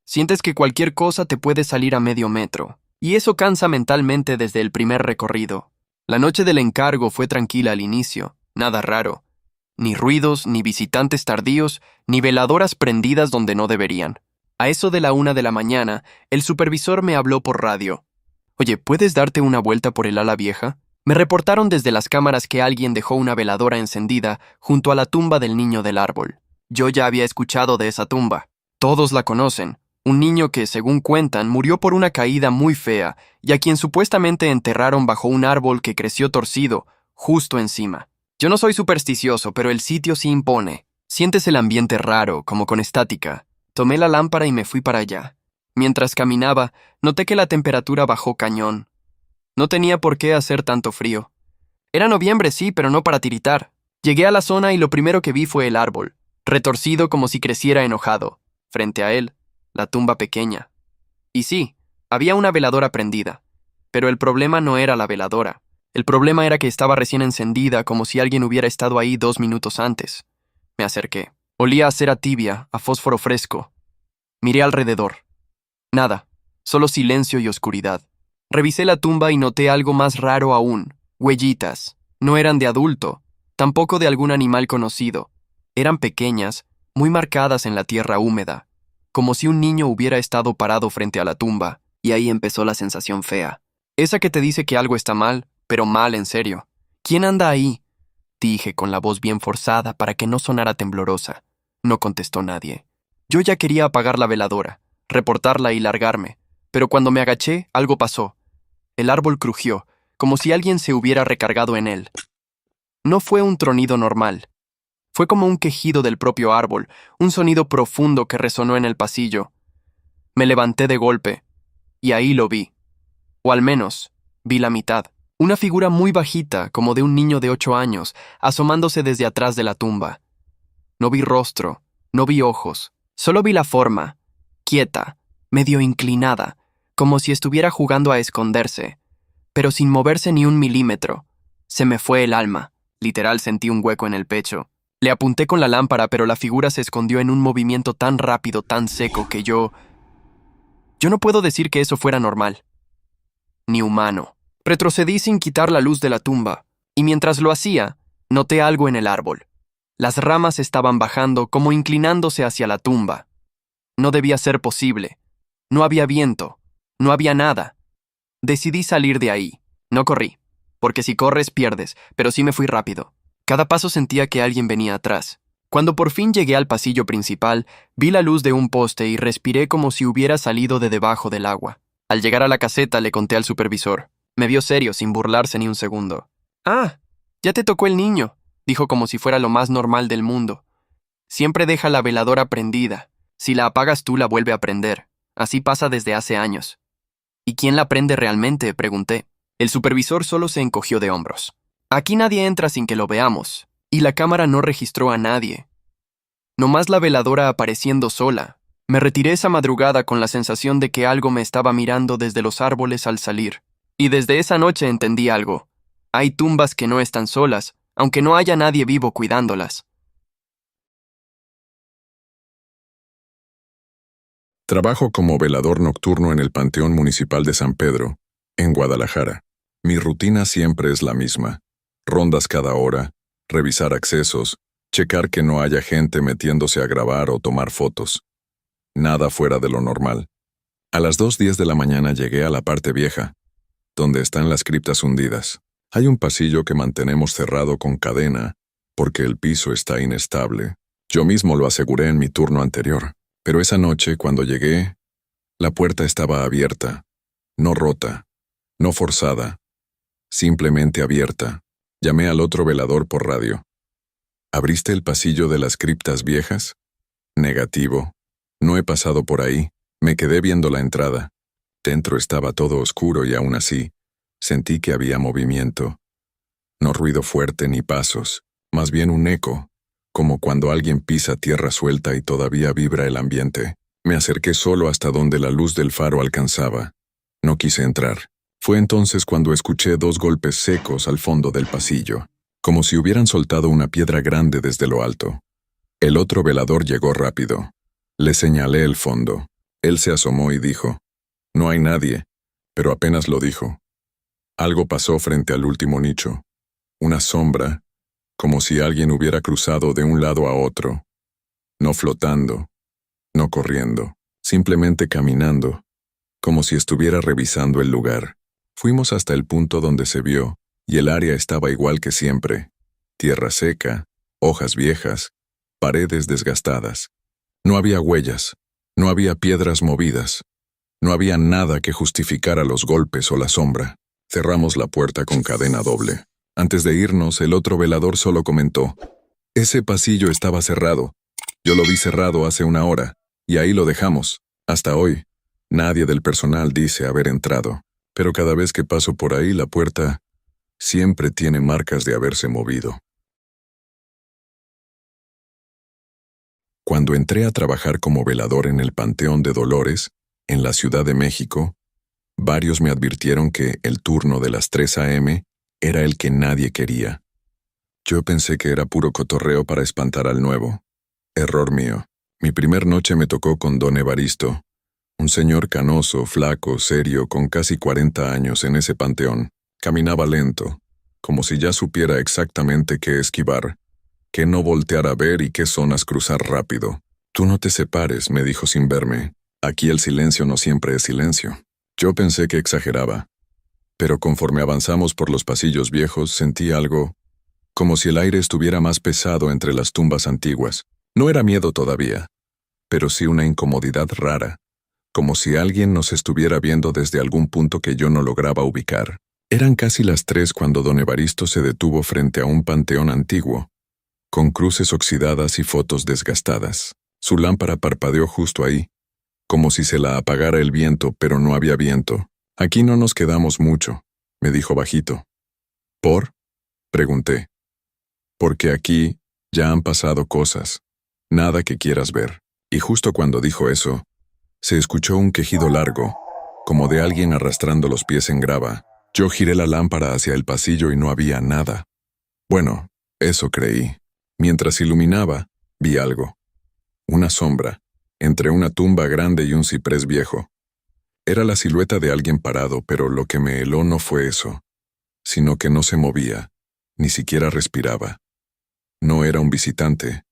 Sientes que cualquier cosa te puede salir a medio metro, y eso cansa mentalmente desde el primer recorrido. La noche del encargo fue tranquila al inicio, nada raro. Ni ruidos, ni visitantes tardíos, ni veladoras prendidas donde no deberían. A eso de la 1 de la mañana, el supervisor me habló por radio. Oye, ¿puedes darte una vuelta por el ala vieja? Me reportaron desde las cámaras que alguien dejó una veladora encendida junto a la tumba del niño del árbol. Yo ya había escuchado de esa tumba. Todos la conocen. Un niño que, según cuentan, murió por una caída muy fea y a quien supuestamente enterraron bajo un árbol que creció torcido, justo encima. Yo no soy supersticioso, pero el sitio sí impone. Sientes el ambiente raro, como con estática. Tomé la lámpara y me fui para allá. Mientras caminaba, noté que la temperatura bajó cañón. No tenía por qué hacer tanto frío. Era noviembre, sí, pero no para tiritar. Llegué a la zona y lo primero que vi fue el árbol, retorcido como si creciera enojado. Frente a él, la tumba pequeña. Y sí, había una veladora prendida. Pero el problema no era la veladora. El problema era que estaba recién encendida, como si alguien hubiera estado ahí 2 minutos antes. Me acerqué. Olía a cera tibia, a fósforo fresco. Miré alrededor. Nada, solo silencio y oscuridad. Revisé la tumba y noté algo más raro aún. Huellitas. No eran de adulto, tampoco de algún animal conocido. Eran pequeñas, muy marcadas en la tierra húmeda, como si un niño hubiera estado parado frente a la tumba, y ahí empezó la sensación fea. Esa que te dice que algo está mal, pero mal en serio. ¿Quién anda ahí?, dije con la voz bien forzada para que no sonara temblorosa. No contestó nadie. Yo ya quería apagar la veladora, reportarla y largarme, pero cuando me agaché, algo pasó. El árbol crujió, como si alguien se hubiera recargado en él. No fue un tronido normal. Fue como un quejido del propio árbol, un sonido profundo que resonó en el pasillo. Me levanté de golpe, y ahí lo vi. O al menos, vi la mitad. Una figura muy bajita, como de un niño de 8 años, asomándose desde atrás de la tumba. No vi rostro, no vi ojos, solo vi la forma, quieta, medio inclinada, como si estuviera jugando a esconderse, pero sin moverse ni un milímetro. Se me fue el alma. Literal sentí un hueco en el pecho. Le apunté con la lámpara, pero la figura se escondió en un movimiento tan rápido, tan seco, que yo no puedo decir que eso fuera normal. Ni humano. Retrocedí sin quitar la luz de la tumba, y mientras lo hacía, noté algo en el árbol. Las ramas estaban bajando, como inclinándose hacia la tumba. No debía ser posible. No había viento. No había nada. Decidí salir de ahí. No corrí, porque si corres pierdes, pero sí me fui rápido. Cada paso sentía que alguien venía atrás. Cuando por fin llegué al pasillo principal, vi la luz de un poste y respiré como si hubiera salido de debajo del agua. Al llegar a la caseta le conté al supervisor. Me vio serio, sin burlarse ni un segundo. «Ah, ya te tocó el niño», dijo como si fuera lo más normal del mundo. «Siempre deja la veladora prendida. Si la apagas tú, la vuelve a prender. Así pasa desde hace años». «¿Y quién la prende realmente?», pregunté. El supervisor solo se encogió de hombros. «Aquí nadie entra sin que lo veamos, y la cámara no registró a nadie. Nomás la veladora apareciendo sola. Me retiré esa madrugada con la sensación de que algo me estaba mirando desde los árboles al salir. Y desde esa noche entendí algo. Hay tumbas que no están solas, aunque no haya nadie vivo cuidándolas». Trabajo como velador nocturno en el Panteón Municipal de San Pedro, en Guadalajara. Mi rutina siempre es la misma. Rondas cada hora, revisar accesos, checar que no haya gente metiéndose a grabar o tomar fotos. Nada fuera de lo normal. A las 2:10 de la mañana llegué a la parte vieja, donde están las criptas hundidas. Hay un pasillo que mantenemos cerrado con cadena, porque el piso está inestable. Yo mismo lo aseguré en mi turno anterior. Pero esa noche, cuando llegué, la puerta estaba abierta, no rota, no forzada, simplemente abierta. Llamé al otro velador por radio. ¿Abriste el pasillo de las criptas viejas? Negativo. No he pasado por ahí. Me quedé viendo la entrada. Dentro estaba todo oscuro y aún así, sentí que había movimiento. No ruido fuerte ni pasos, más bien un eco, como cuando alguien pisa tierra suelta y todavía vibra el ambiente. Me acerqué solo hasta donde la luz del faro alcanzaba. No quise entrar. Fue entonces cuando escuché 2 golpes secos al fondo del pasillo, como si hubieran soltado una piedra grande desde lo alto. El otro velador llegó rápido. Le señalé el fondo. Él se asomó y dijo: «No hay nadie», pero apenas lo dijo. Algo pasó frente al último nicho. Una sombra, como si alguien hubiera cruzado de un lado a otro. No flotando, no corriendo, simplemente caminando, como si estuviera revisando el lugar. Fuimos hasta el punto donde se vio, y el área estaba igual que siempre. Tierra seca, hojas viejas, paredes desgastadas. No había huellas, no había piedras movidas, no había nada que justificara los golpes o la sombra. Cerramos la puerta con cadena doble. Antes de irnos, el otro velador solo comentó: «Ese pasillo estaba cerrado. Yo lo vi cerrado hace 1 hora, y ahí lo dejamos. Hasta hoy, nadie del personal dice haber entrado. Pero cada vez que paso por ahí, la puerta siempre tiene marcas de haberse movido». Cuando entré a trabajar como velador en el Panteón de Dolores, en la Ciudad de México, varios me advirtieron que el turno de las 3 a.m. era el que nadie quería. Yo pensé que era puro cotorreo para espantar al nuevo. Error mío. Mi primer noche me tocó con don Evaristo, un señor canoso, flaco, serio, con casi 40 años en ese panteón. Caminaba lento, como si ya supiera exactamente qué esquivar, qué no voltear a ver y qué zonas cruzar rápido. «Tú no te separes», me dijo sin verme. «Aquí el silencio no siempre es silencio». Yo pensé que exageraba, pero conforme avanzamos por los pasillos viejos sentí algo, como si el aire estuviera más pesado entre las tumbas antiguas. No era miedo todavía, pero sí una incomodidad rara, como si alguien nos estuviera viendo desde algún punto que yo no lograba ubicar. Eran casi las 3 cuando don Evaristo se detuvo frente a un panteón antiguo, con cruces oxidadas y fotos desgastadas. Su lámpara parpadeó justo ahí, como si se la apagara el viento, pero no había viento. «Aquí no nos quedamos mucho», me dijo bajito. «¿Por?», pregunté. «Porque aquí ya han pasado cosas. Nada que quieras ver». Y justo cuando dijo eso, se escuchó un quejido largo, como de alguien arrastrando los pies en grava. Yo giré la lámpara hacia el pasillo y no había nada. Bueno, eso creí. Mientras iluminaba, vi algo. Una sombra, entre una tumba grande y un ciprés viejo. Era la silueta de alguien parado, pero lo que me heló no fue eso, sino que no se movía, ni siquiera respiraba. No era un visitante,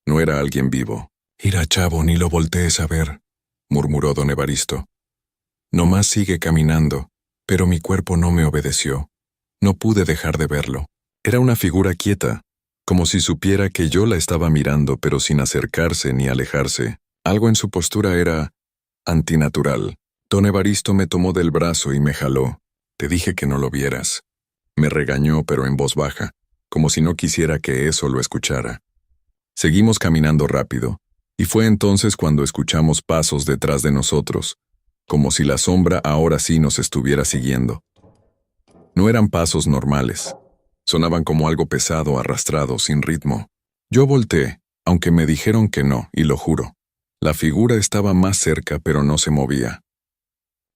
no era alguien vivo. «Ira, chavo, ni lo voltees a ver», murmuró don Evaristo. «Nomás sigue caminando», pero mi cuerpo no me obedeció. No pude dejar de verlo. Era una figura quieta, como si supiera que yo la estaba mirando pero sin acercarse ni alejarse. Algo en su postura era antinatural. Don Evaristo me tomó del brazo y me jaló. Te dije que no lo vieras. Me regañó, pero en voz baja, como si no quisiera que eso lo escuchara. Seguimos caminando rápido, y fue entonces cuando escuchamos pasos detrás de nosotros, como si la sombra ahora sí nos estuviera siguiendo. No eran pasos normales. Sonaban como algo pesado, arrastrado, sin ritmo. Yo volteé, aunque me dijeron que no, y lo juro. La figura estaba más cerca, pero no se movía.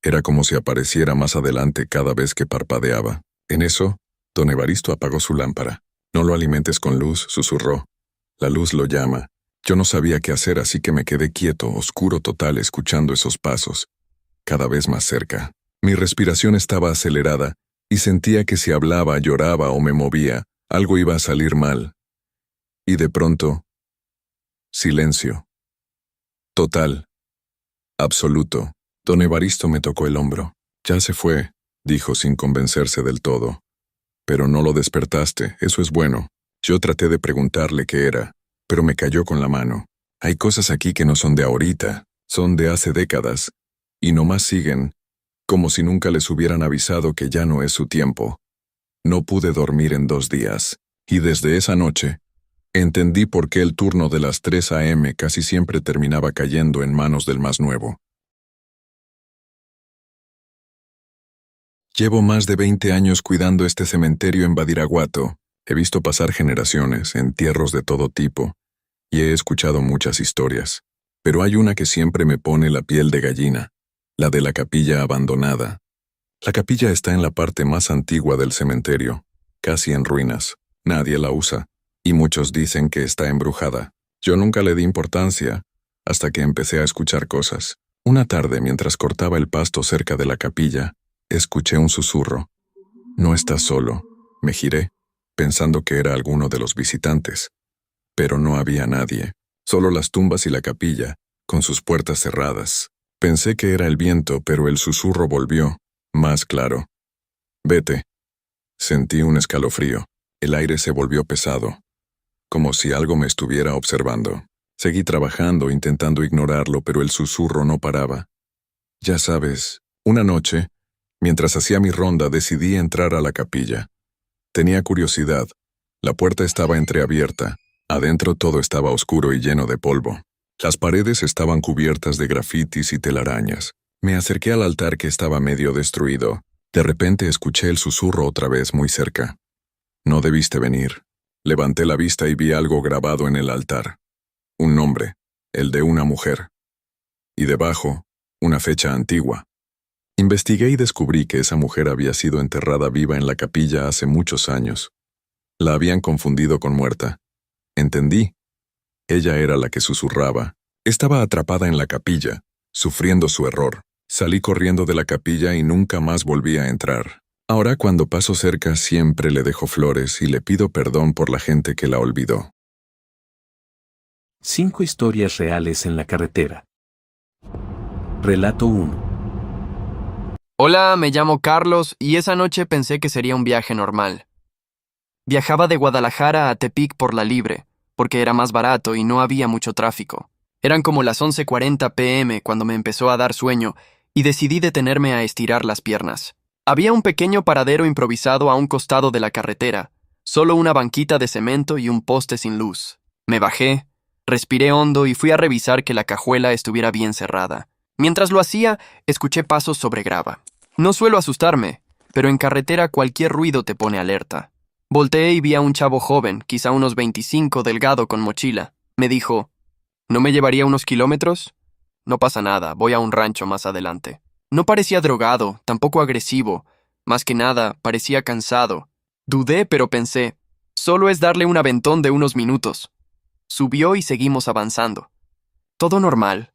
Era como si apareciera más adelante cada vez que parpadeaba. En eso, don Evaristo apagó su lámpara. No lo alimentes con luz, susurró. La luz lo llama. Yo no sabía qué hacer, así que me quedé quieto, oscuro total, escuchando esos pasos. Cada vez más cerca. Mi respiración estaba acelerada, y sentía que si hablaba, lloraba o me movía, algo iba a salir mal. Y de pronto, silencio. Total. Absoluto. Don Evaristo me tocó el hombro. Ya se fue, dijo sin convencerse del todo. Pero no lo despertaste, eso es bueno. Yo traté de preguntarle qué era, pero me cayó con la mano. Hay cosas aquí que no son de ahorita, son de hace décadas, y nomás siguen, como si nunca les hubieran avisado que ya no es su tiempo. No pude dormir en 2 días, y desde esa noche, entendí por qué el turno de las 3 a.m. casi siempre terminaba cayendo en manos del más nuevo. Llevo más de 20 años cuidando este cementerio en Badiraguato. He visto pasar generaciones, entierros de todo tipo, y he escuchado muchas historias. Pero hay una que siempre me pone la piel de gallina, la de la capilla abandonada. La capilla está en la parte más antigua del cementerio, casi en ruinas. Nadie la usa, y muchos dicen que está embrujada. Yo nunca le di importancia, hasta que empecé a escuchar cosas. Una tarde, mientras cortaba el pasto cerca de la capilla, escuché un susurro. No estás solo. Me giré, pensando que era alguno de los visitantes. Pero no había nadie, solo las tumbas y la capilla, con sus puertas cerradas. Pensé que era el viento, pero el susurro volvió, más claro. Vete. Sentí un escalofrío. El aire se volvió pesado, como si algo me estuviera observando. Seguí trabajando, intentando ignorarlo, pero el susurro no paraba. Ya sabes, una noche, mientras hacía mi ronda, decidí entrar a la capilla. Tenía curiosidad. La puerta estaba entreabierta. Adentro todo estaba oscuro y lleno de polvo. Las paredes estaban cubiertas de grafitis y telarañas. Me acerqué al altar que estaba medio destruido. De repente escuché el susurro otra vez muy cerca. No debiste venir. Levanté la vista y vi algo grabado en el altar. Un nombre, el de una mujer. Y debajo, una fecha antigua. Investigué y descubrí que esa mujer había sido enterrada viva en la capilla hace muchos años. La habían confundido con muerta. Entendí. Ella era la que susurraba. Estaba atrapada en la capilla, sufriendo su error. Salí corriendo de la capilla y nunca más volví a entrar. Ahora cuando paso cerca siempre le dejo flores y le pido perdón por la gente que la olvidó. 5 historias reales en la carretera. Relato 1. Hola, me llamo Carlos y esa noche pensé que sería un viaje normal. Viajaba de Guadalajara a Tepic por la libre, porque era más barato y no había mucho tráfico. Eran como las 11:40 p.m. cuando me empezó a dar sueño y decidí detenerme a estirar las piernas. Había un pequeño paradero improvisado a un costado de la carretera, solo una banquita de cemento y un poste sin luz. Me bajé, respiré hondo y fui a revisar que la cajuela estuviera bien cerrada. Mientras lo hacía, escuché pasos sobre grava. No suelo asustarme, pero en carretera cualquier ruido te pone alerta. Volteé y vi a un chavo joven, quizá unos 25, delgado con mochila. Me dijo, ¿no me llevaría unos kilómetros? No pasa nada, voy a un rancho más adelante. No parecía drogado, tampoco agresivo. Más que nada, parecía cansado. Dudé, pero pensé, solo es darle un aventón de unos minutos. Subió y seguimos avanzando. Todo normal.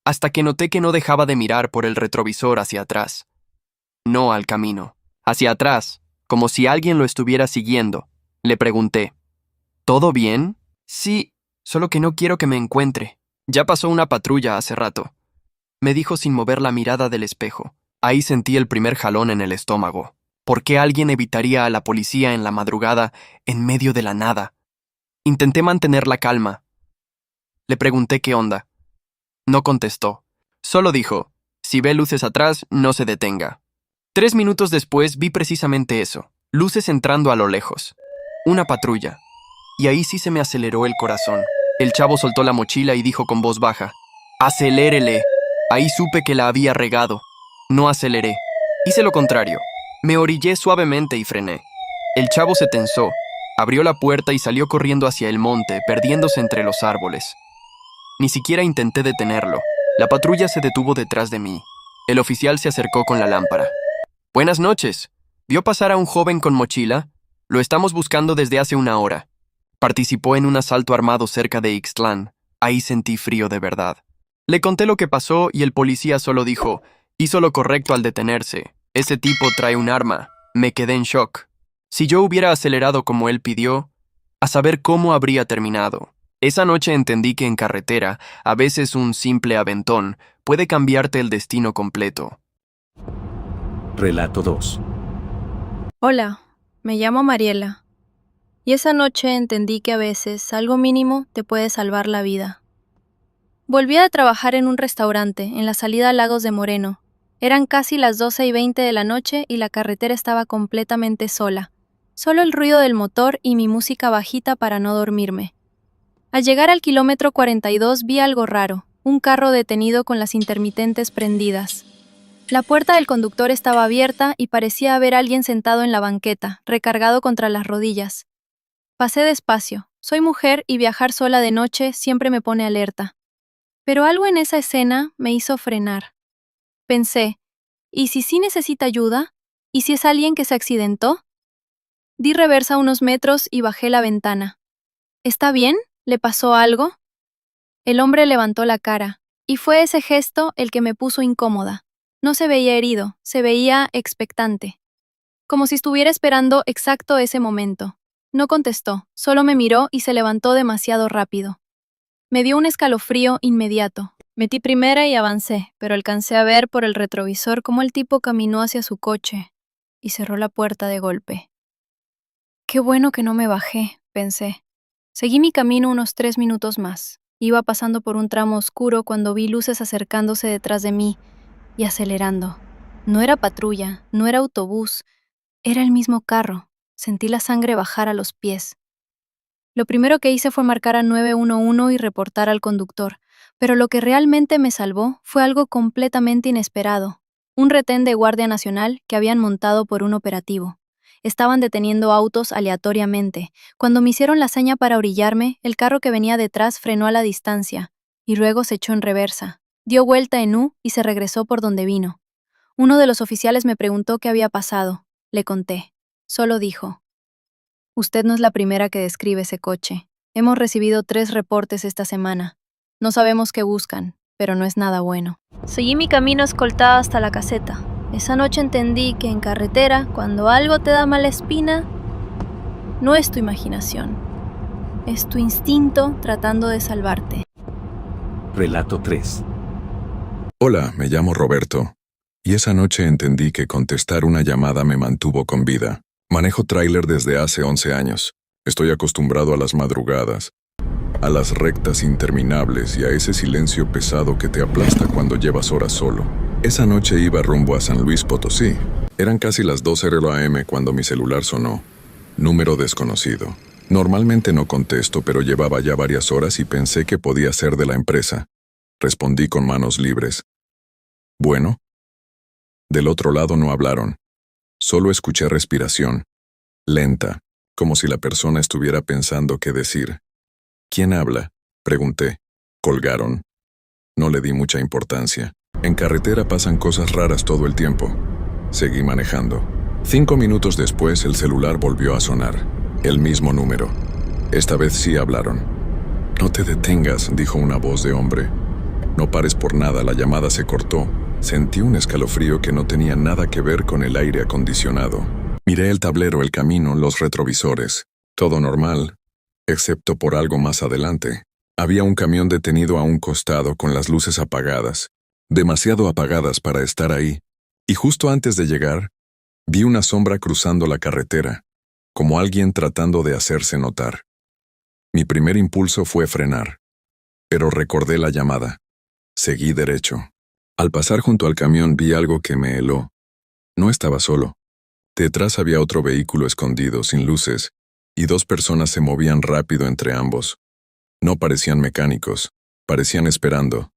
Hasta que noté que no dejaba de mirar por el retrovisor hacia atrás. No al camino. Hacia atrás, como si alguien lo estuviera siguiendo. Le pregunté, ¿todo bien? Sí, solo que no quiero que me encuentre. Ya pasó una patrulla hace rato. Me dijo sin mover la mirada del espejo. Ahí sentí el primer jalón en el estómago. ¿Por qué alguien evitaría a la policía en la madrugada, en medio de la nada? Intenté mantener la calma. Le pregunté qué onda. No contestó. Solo dijo, si ve luces atrás, no se detenga. 3 minutos después vi precisamente eso, luces entrando a lo lejos. Una patrulla. Y ahí sí se me aceleró el corazón. El chavo soltó la mochila y dijo con voz baja, «Acelérele». Ahí supe que la había regado. No aceleré. Hice lo contrario. Me orillé suavemente y frené. El chavo se tensó, abrió la puerta y salió corriendo hacia el monte, perdiéndose entre los árboles. Ni siquiera intenté detenerlo. La patrulla se detuvo detrás de mí. El oficial se acercó con la lámpara. «Buenas noches. ¿Vio pasar a un joven con mochila? Lo estamos buscando desde hace 1 hora. Participó en un asalto armado cerca de Ixtlán. Ahí sentí frío de verdad». Le conté lo que pasó y el policía solo dijo, «Hizo lo correcto al detenerse. Ese tipo trae un arma». Me quedé en shock. Si yo hubiera acelerado como él pidió, a saber cómo habría terminado. Esa noche entendí que en carretera, a veces un simple aventón puede cambiarte el destino completo. Relato 2. Hola, me llamo Mariela. Y esa noche entendí que a veces algo mínimo te puede salvar la vida. Volví a trabajar en un restaurante en la salida a Lagos de Moreno. Eran casi las 12:20 de la noche y la carretera estaba completamente sola. Solo el ruido del motor y mi música bajita para no dormirme. Al llegar al kilómetro 42 vi algo raro, un carro detenido con las intermitentes prendidas. La puerta del conductor estaba abierta y parecía haber alguien sentado en la banqueta, recargado contra las rodillas. Pasé despacio. Soy mujer y viajar sola de noche siempre me pone alerta. Pero algo en esa escena me hizo frenar. Pensé, ¿y si sí necesita ayuda? ¿Y si es alguien que se accidentó? Di reversa unos metros y bajé la ventana. ¿Está bien? ¿Le pasó algo? El hombre levantó la cara, y fue ese gesto el que me puso incómoda. No se veía herido, se veía expectante. Como si estuviera esperando exacto ese momento. No contestó, solo me miró y se levantó demasiado rápido. Me dio un escalofrío inmediato. Metí primera y avancé, pero alcancé a ver por el retrovisor cómo el tipo caminó hacia su coche y cerró la puerta de golpe. Qué bueno que no me bajé, pensé. Seguí mi camino unos 3 minutos más. Iba pasando por un tramo oscuro cuando vi luces acercándose detrás de mí y acelerando. No era patrulla, no era autobús, era el mismo carro. Sentí la sangre bajar a los pies. Lo primero que hice fue marcar a 911 y reportar al conductor, pero lo que realmente me salvó fue algo completamente inesperado. Un retén de Guardia Nacional que habían montado por un operativo. Estaban deteniendo autos aleatoriamente. Cuando me hicieron la seña para orillarme, el carro que venía detrás frenó a la distancia, y luego se echó en reversa. Dio vuelta en U y se regresó por donde vino. Uno de los oficiales me preguntó qué había pasado. Le conté. Solo dijo, «Usted no es la primera que describe ese coche. Hemos recibido 3 reportes esta semana. No sabemos qué buscan, pero no es nada bueno». Seguí mi camino escoltada hasta la caseta. Esa noche entendí que en carretera, cuando algo te da mala espina, no es tu imaginación. Es tu instinto tratando de salvarte. Relato 3. Hola, me llamo Roberto. Y esa noche entendí que contestar una llamada me mantuvo con vida. Manejo tráiler desde hace 11 años. Estoy acostumbrado a las madrugadas, a las rectas interminables y a ese silencio pesado que te aplasta cuando llevas horas solo. Esa noche iba rumbo a San Luis Potosí. Eran casi las 2:00 a.m. cuando mi celular sonó. Número desconocido. Normalmente no contesto, pero llevaba ya varias horas y pensé que podía ser de la empresa. Respondí con manos libres. «Bueno». Del otro lado no hablaron. Solo escuché respiración, lenta, como si la persona estuviera pensando qué decir. «¿Quién habla?», pregunté. Colgaron. No le di mucha importancia. En carretera pasan cosas raras todo el tiempo. Seguí manejando. 5 minutos después el celular volvió a sonar. El mismo número. Esta vez sí hablaron. «No te detengas», dijo una voz de hombre. «No pares por nada», la llamada se cortó. Sentí un escalofrío que no tenía nada que ver con el aire acondicionado. Miré el tablero, el camino, los retrovisores. Todo normal, excepto por algo más adelante. Había un camión detenido a un costado con las luces apagadas. Demasiado apagadas para estar ahí. Y justo antes de llegar, vi una sombra cruzando la carretera, como alguien tratando de hacerse notar. Mi primer impulso fue frenar, pero recordé la llamada. Seguí derecho. Al pasar junto al camión vi algo que me heló. No estaba solo. Detrás había otro vehículo escondido, sin luces, y dos personas se movían rápido entre ambos. No parecían mecánicos, parecían esperando.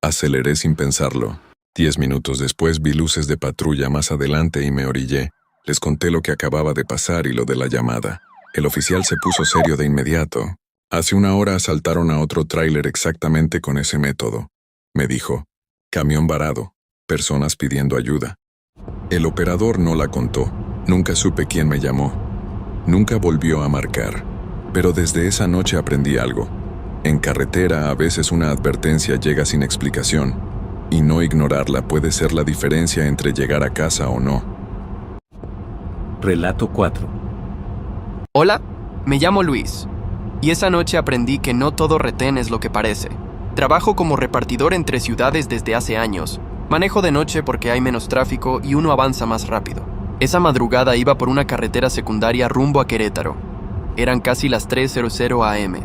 Aceleré sin pensarlo. 10 minutos después vi luces de patrulla más adelante y me orillé. Les conté lo que acababa de pasar y lo de la llamada. El oficial se puso serio de inmediato. Hace una hora asaltaron a otro tráiler exactamente con ese método. Me dijo, camión varado, personas pidiendo ayuda. El operador no la contó. Nunca supe quién me llamó. Nunca volvió a marcar. Pero desde esa noche aprendí algo. En carretera a veces una advertencia llega sin explicación, y no ignorarla puede ser la diferencia entre llegar a casa o no. Relato 4. Hola, me llamo Luis. Y esa noche aprendí que no todo retén es lo que parece. Trabajo como repartidor entre ciudades desde hace años. Manejo de noche porque hay menos tráfico y uno avanza más rápido. Esa madrugada iba por una carretera secundaria rumbo a Querétaro. Eran casi las 3:00 am.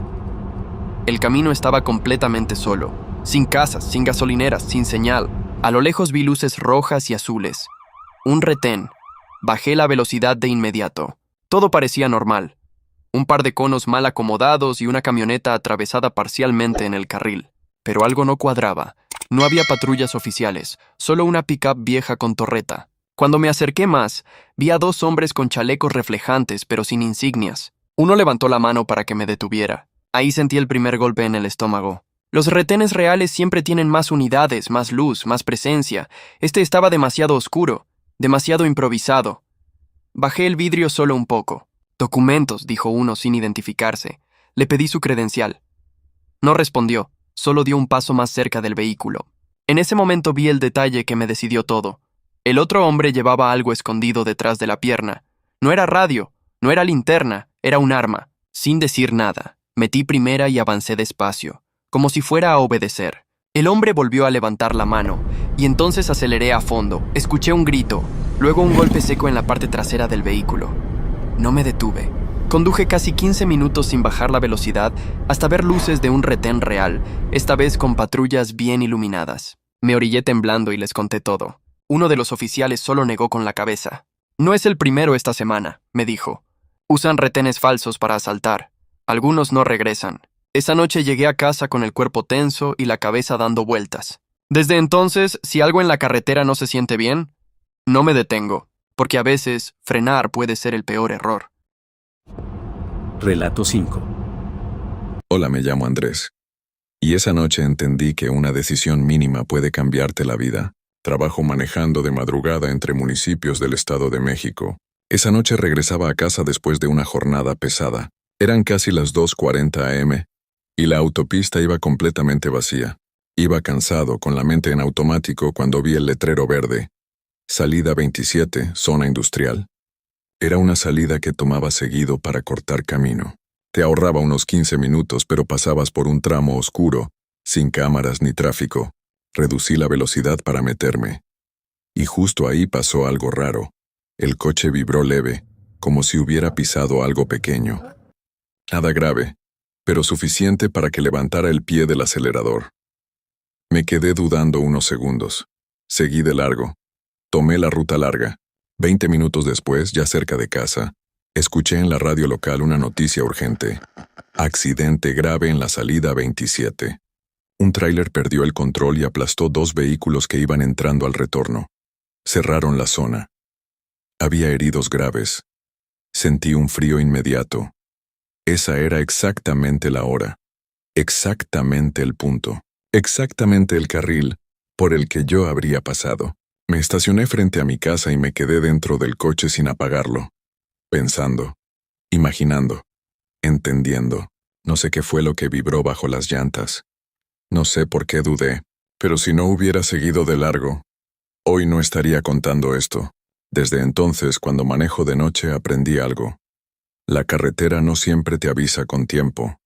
El camino estaba completamente solo. Sin casas, sin gasolineras, sin señal. A lo lejos vi luces rojas y azules. Un retén. Bajé la velocidad de inmediato. Todo parecía normal. Un par de conos mal acomodados y una camioneta atravesada parcialmente en el carril. Pero algo no cuadraba. No había patrullas oficiales, solo una pick-up vieja con torreta. Cuando me acerqué más, vi a dos hombres con chalecos reflejantes pero sin insignias. Uno levantó la mano para que me detuviera. Ahí sentí el primer golpe en el estómago. Los retenes reales siempre tienen más unidades, más luz, más presencia. Este estaba demasiado oscuro, demasiado improvisado. Bajé el vidrio solo un poco. Documentos, dijo uno sin identificarse. Le pedí su credencial. No respondió, solo dio un paso más cerca del vehículo. En ese momento vi el detalle que me decidió todo. El otro hombre llevaba algo escondido detrás de la pierna. No era radio, no era linterna, era un arma. Sin decir nada, metí primera y avancé despacio, como si fuera a obedecer. El hombre volvió a levantar la mano, y entonces aceleré a fondo. Escuché un grito, luego un golpe seco en la parte trasera del vehículo. No me detuve. Conduje casi 15 minutos sin bajar la velocidad hasta ver luces de un retén real, esta vez con patrullas bien iluminadas. Me orillé temblando y les conté todo. Uno de los oficiales solo negó con la cabeza. No es el primero esta semana, me dijo. Usan retenes falsos para asaltar. Algunos no regresan. Esa noche llegué a casa con el cuerpo tenso y la cabeza dando vueltas. Desde entonces, si algo en la carretera no se siente bien, no me detengo, porque a veces frenar puede ser el peor error. Relato 5. Hola, me llamo Andrés. Y esa noche entendí que una decisión mínima puede cambiarte la vida. Trabajo manejando de madrugada entre municipios del Estado de México. Esa noche regresaba a casa después de una jornada pesada. Eran casi las 2:40 am, y la autopista iba completamente vacía. Iba cansado, con la mente en automático, cuando vi el letrero verde. Salida 27, zona industrial. Era una salida que tomaba seguido para cortar camino. Te ahorraba unos 15 minutos, pero pasabas por un tramo oscuro, sin cámaras ni tráfico. Reducí la velocidad para meterme. Y justo ahí pasó algo raro. El coche vibró leve, como si hubiera pisado algo pequeño. Nada grave, pero suficiente para que levantara el pie del acelerador. Me quedé dudando unos segundos. Seguí de largo. Tomé la ruta larga. 20 minutos después, ya cerca de casa, escuché en la radio local una noticia urgente. Accidente grave en la salida 27. Un tráiler perdió el control y aplastó dos vehículos que iban entrando al retorno. Cerraron la zona. Había heridos graves. Sentí un frío inmediato. Esa era exactamente la hora. Exactamente el punto. Exactamente el carril por el que yo habría pasado. Me estacioné frente a mi casa y me quedé dentro del coche sin apagarlo. Pensando. Imaginando. Entendiendo. No sé qué fue lo que vibró bajo las llantas. No sé por qué dudé, pero si no hubiera seguido de largo, hoy no estaría contando esto. Desde entonces, cuando manejo de noche, aprendí algo. La carretera no siempre te avisa con tiempo,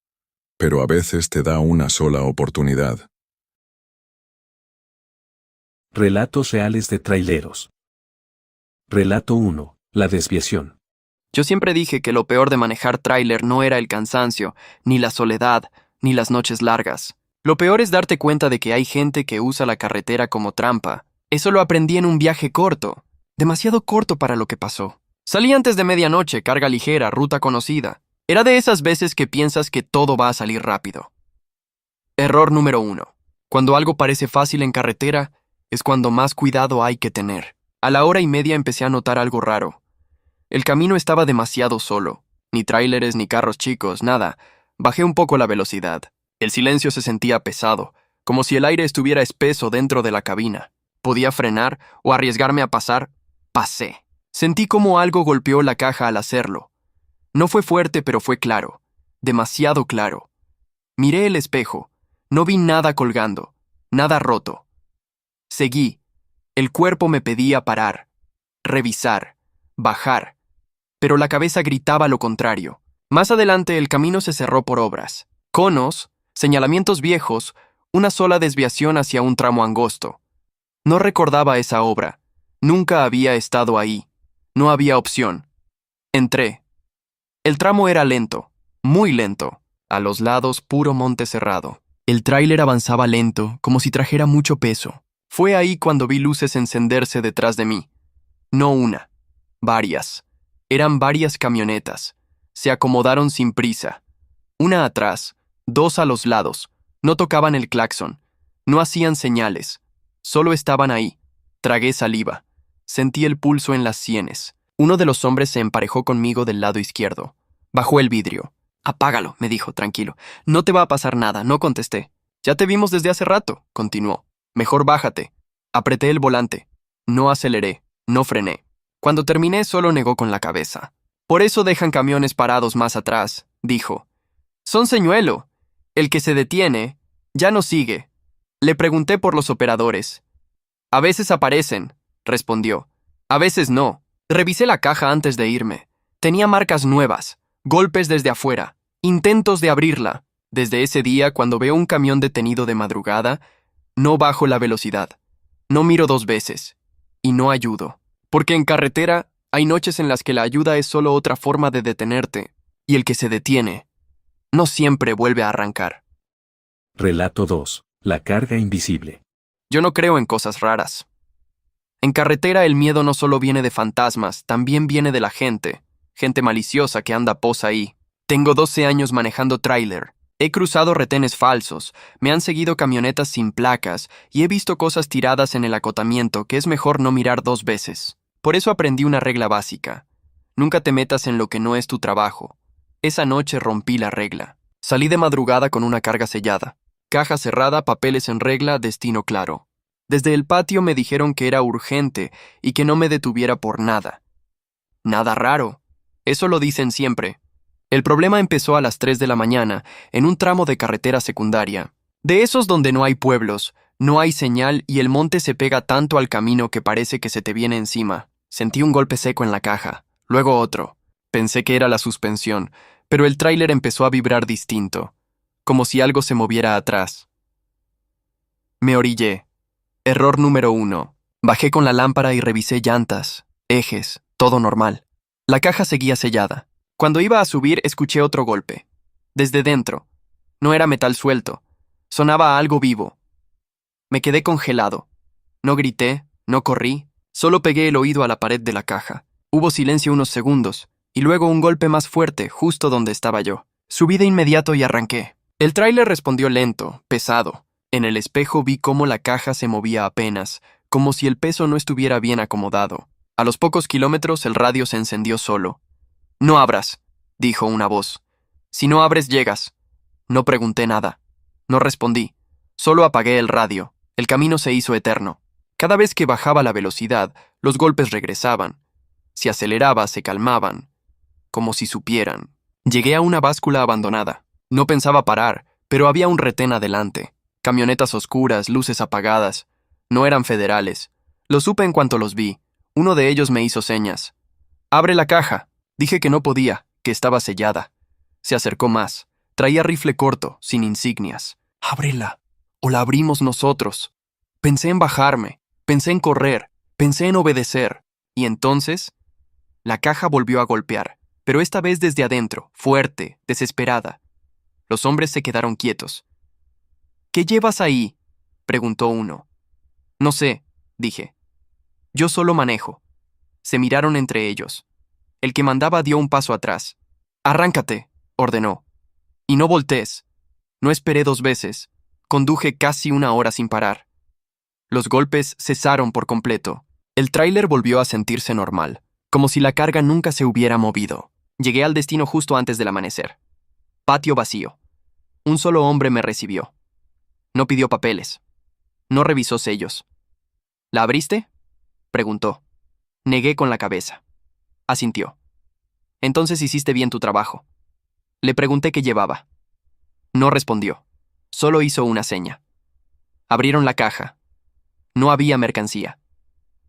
pero a veces te da una sola oportunidad. Relatos reales de traileros. Relato 1. La desviación. Yo siempre dije que lo peor de manejar tráiler no era el cansancio, ni la soledad, ni las noches largas. Lo peor es darte cuenta de que hay gente que usa la carretera como trampa. Eso lo aprendí en un viaje corto, demasiado corto para lo que pasó. Salí antes de medianoche, carga ligera, ruta conocida. Era de esas veces que piensas que todo va a salir rápido. Error número 1. Cuando algo parece fácil en carretera, es cuando más cuidado hay que tener. A la hora y media empecé a notar algo raro. El camino estaba demasiado solo. Ni tráileres ni carros chicos, nada. Bajé un poco la velocidad. El silencio se sentía pesado, como si el aire estuviera espeso dentro de la cabina. Podía frenar o arriesgarme a pasar. Pasé. Sentí como algo golpeó la caja al hacerlo. No fue fuerte, pero fue claro. Demasiado claro. Miré el espejo. No vi nada colgando. Nada roto. Seguí. El cuerpo me pedía parar. Revisar. Bajar. Pero la cabeza gritaba lo contrario. Más adelante el camino se cerró por obras. Conos, señalamientos viejos, una sola desviación hacia un tramo angosto. No recordaba esa obra. Nunca había estado ahí. No había opción. Entré. El tramo era lento, muy lento. A los lados, puro monte cerrado. El tráiler avanzaba lento, como si trajera mucho peso. Fue ahí cuando vi luces encenderse detrás de mí. No una, varias. Eran varias camionetas. Se acomodaron sin prisa. Una atrás, dos a los lados. No tocaban el claxon. No hacían señales. Solo estaban ahí. Tragué saliva. Sentí el pulso en las sienes. Uno de los hombres se emparejó conmigo del lado izquierdo. Bajó el vidrio. «Apágalo», me dijo, tranquilo. «No te va a pasar nada», no contesté. «Ya te vimos desde hace rato», continuó. «Mejor bájate». Apreté el volante. No aceleré, no frené. Cuando terminé, solo negó con la cabeza. «Por eso dejan camiones parados más atrás», dijo. «Son señuelo. El que se detiene, ya no sigue». Le pregunté por los operadores. «A veces aparecen», respondió. «A veces no». Revisé la caja antes de irme. Tenía marcas nuevas, golpes desde afuera, intentos de abrirla. Desde ese día, cuando veo un camión detenido de madrugada, no bajo la velocidad. No miro dos veces. Y no ayudo. Porque en carretera hay noches en las que la ayuda es solo otra forma de detenerte. Y el que se detiene, no siempre vuelve a arrancar. Relato 2. La carga invisible. Yo no creo en cosas raras. En carretera el miedo no solo viene de fantasmas, también viene de la gente. Gente maliciosa que anda posa ahí. Tengo 12 años manejando tráiler. He cruzado retenes falsos, me han seguido camionetas sin placas y he visto cosas tiradas en el acotamiento que es mejor no mirar dos veces. Por eso aprendí una regla básica. Nunca te metas en lo que no es tu trabajo. Esa noche rompí la regla. Salí de madrugada con una carga sellada. Caja cerrada, papeles en regla, destino claro. Desde el patio me dijeron que era urgente y que no me detuviera por nada. Nada raro. Eso lo dicen siempre. El problema empezó a las 3 de la mañana, en un tramo de carretera secundaria. De esos donde no hay pueblos, no hay señal y el monte se pega tanto al camino que parece que se te viene encima. Sentí un golpe seco en la caja, luego otro. Pensé que era la suspensión, pero el tráiler empezó a vibrar distinto, como si algo se moviera atrás. Me orillé. Error número 1. Bajé con la lámpara y revisé llantas, ejes, todo normal. La caja seguía sellada. Cuando iba a subir, escuché otro golpe. Desde dentro. No era metal suelto. Sonaba a algo vivo. Me quedé congelado. No grité, no corrí, solo pegué el oído a la pared de la caja. Hubo silencio unos segundos, y luego un golpe más fuerte, justo donde estaba yo. Subí de inmediato y arranqué. El tráiler respondió lento, pesado. En el espejo vi cómo la caja se movía apenas, como si el peso no estuviera bien acomodado. A los pocos kilómetros el radio se encendió solo. «No abras», dijo una voz. «Si no abres, llegas». No pregunté nada. No respondí. Solo apagué el radio. El camino se hizo eterno. Cada vez que bajaba la velocidad, los golpes regresaban. Si aceleraba, se calmaban. Como si supieran. Llegué a una báscula abandonada. No pensaba parar, pero había un retén adelante. Camionetas oscuras, luces apagadas. No eran federales. Lo supe en cuanto los vi. Uno de ellos me hizo señas. «Abre la caja». Dije que no podía, que estaba sellada. Se acercó más. Traía rifle corto, sin insignias. «Ábrela, o la abrimos nosotros». Pensé en bajarme, pensé en correr, pensé en obedecer. Y entonces, la caja volvió a golpear. pero esta vez desde adentro, fuerte, desesperada. Los hombres se quedaron quietos. ¿Qué llevas ahí?, preguntó uno. No sé, dije. Yo solo manejo. Se miraron entre ellos. El que mandaba dio un paso atrás. Arráncate, ordenó. Y no voltees. No esperé 2 veces. Conduje casi 1 hora sin parar. Los golpes cesaron por completo. El tráiler volvió a sentirse normal, como si la carga nunca se hubiera movido. Llegué al destino justo antes del amanecer. Patio vacío. Un solo hombre me recibió. No pidió papeles. No revisó sellos. ¿La abriste?, preguntó. Negué con la cabeza. Asintió. Entonces hiciste bien tu trabajo. Le pregunté qué llevaba. No respondió. Solo hizo una seña. Abrieron la caja. No había mercancía.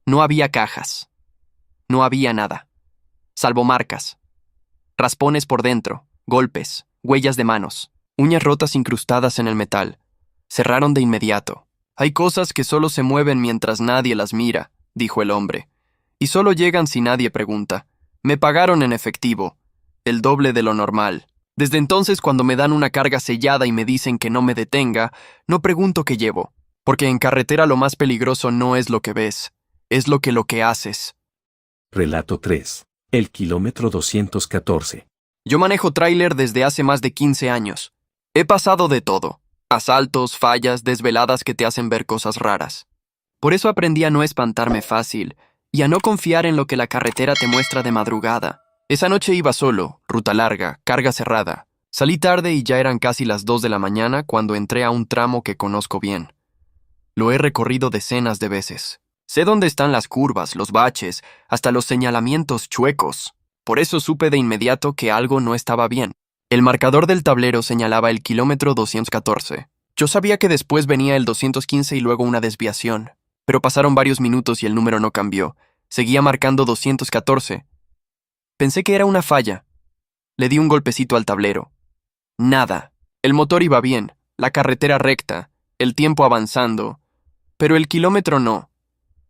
No había cajas. No había nada. Salvo marcas. Raspones por dentro, golpes, huellas de manos, uñas rotas incrustadas en el metal. Cerraron de inmediato. Hay cosas que solo se mueven mientras nadie las mira, dijo el hombre. Y solo llegan si nadie pregunta. Me pagaron en efectivo, el doble de lo normal. Desde entonces, cuando me dan una carga sellada y me dicen que no me detenga, no pregunto qué llevo, porque en carretera lo más peligroso no es lo que ves, es lo que haces. Relato 3. El kilómetro 214. Yo manejo tráiler desde hace más de 15 años. He pasado de todo. Asaltos, fallas, desveladas que te hacen ver cosas raras. Por eso aprendí a no espantarme fácil y a no confiar en lo que la carretera te muestra de madrugada. Esa noche iba solo, ruta larga, carga cerrada. Salí tarde y ya eran casi las 2 de la mañana cuando entré a un tramo que conozco bien. Lo he recorrido decenas de veces. Sé dónde están las curvas, los baches, hasta los señalamientos chuecos. Por eso supe de inmediato que algo no estaba bien. El marcador del tablero señalaba el kilómetro 214. Yo sabía que después venía el 215 y luego una desviación. Pero pasaron varios minutos y el número no cambió. Seguía marcando 214. Pensé que era una falla. Le di un golpecito al tablero. Nada. El motor iba bien, la carretera recta, el tiempo avanzando. Pero el kilómetro no.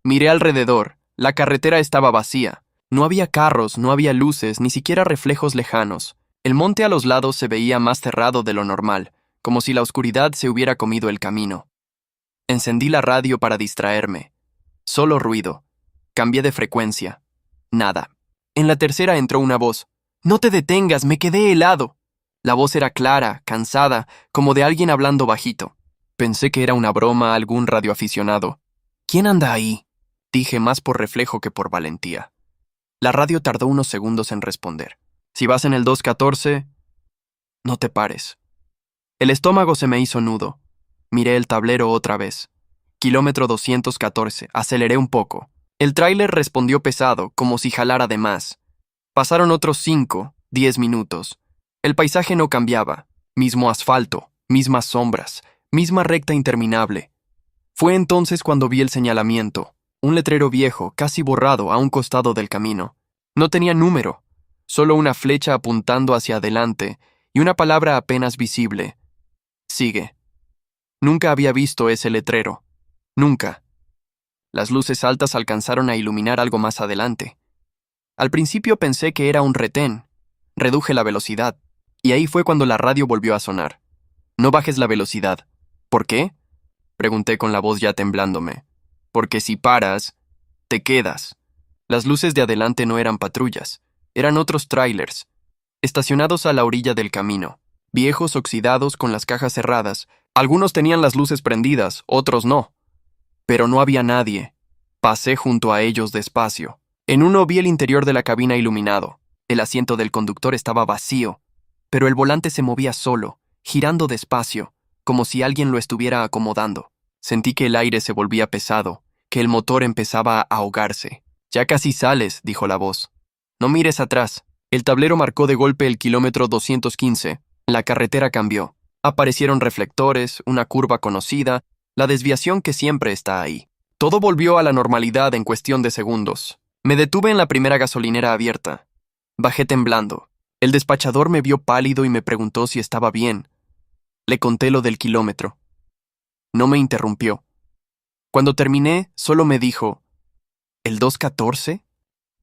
Miré alrededor. La carretera estaba vacía. No había carros, no había luces, ni siquiera reflejos lejanos. El monte a los lados se veía más cerrado de lo normal, como si la oscuridad se hubiera comido el camino. Encendí la radio para distraerme. Solo ruido. Cambié de frecuencia. Nada. En la tercera entró una voz. «No te detengas, me quedé helado». La voz era clara, cansada, como de alguien hablando bajito. Pensé que era una broma a algún radioaficionado. «¿Quién anda ahí?», dije más por reflejo que por valentía. La radio tardó unos segundos en responder. «Si vas en el 214, no te pares». El estómago se me hizo nudo. Miré el tablero otra vez. Kilómetro 214. Aceleré un poco. El tráiler respondió pesado, como si jalara de más. Pasaron otros 5, 10 minutos. El paisaje no cambiaba. Mismo asfalto, mismas sombras, misma recta interminable. Fue entonces cuando vi el señalamiento. Un letrero viejo, casi borrado, a un costado del camino. No tenía número. Solo una flecha apuntando hacia adelante y una palabra apenas visible. Sigue. Nunca había visto ese letrero. Nunca. Las luces altas alcanzaron a iluminar algo más adelante. Al principio pensé que era un retén. Reduje la velocidad, y ahí fue cuando la radio volvió a sonar. «No bajes la velocidad». «¿Por qué?», pregunté con la voz ya temblándome. «Porque si paras, te quedas». Las luces de adelante no eran patrullas, eran otros tráilers, estacionados a la orilla del camino, viejos oxidados con las cajas cerradas. Algunos tenían las luces prendidas, otros no. Pero no había nadie. Pasé junto a ellos despacio. En uno vi el interior de la cabina iluminado. El asiento del conductor estaba vacío, pero el volante se movía solo, girando despacio, como si alguien lo estuviera acomodando. Sentí que el aire se volvía pesado, que el motor empezaba a ahogarse. «Ya casi sales», dijo la voz. «No mires atrás». El tablero marcó de golpe el kilómetro 215. La carretera cambió. Aparecieron reflectores, una curva conocida, la desviación que siempre está ahí. Todo volvió a la normalidad en cuestión de segundos. Me detuve en la primera gasolinera abierta. Bajé temblando. El despachador me vio pálido y me preguntó si estaba bien. Le conté lo del kilómetro. No me interrumpió. Cuando terminé, solo me dijo: «¿El 214?»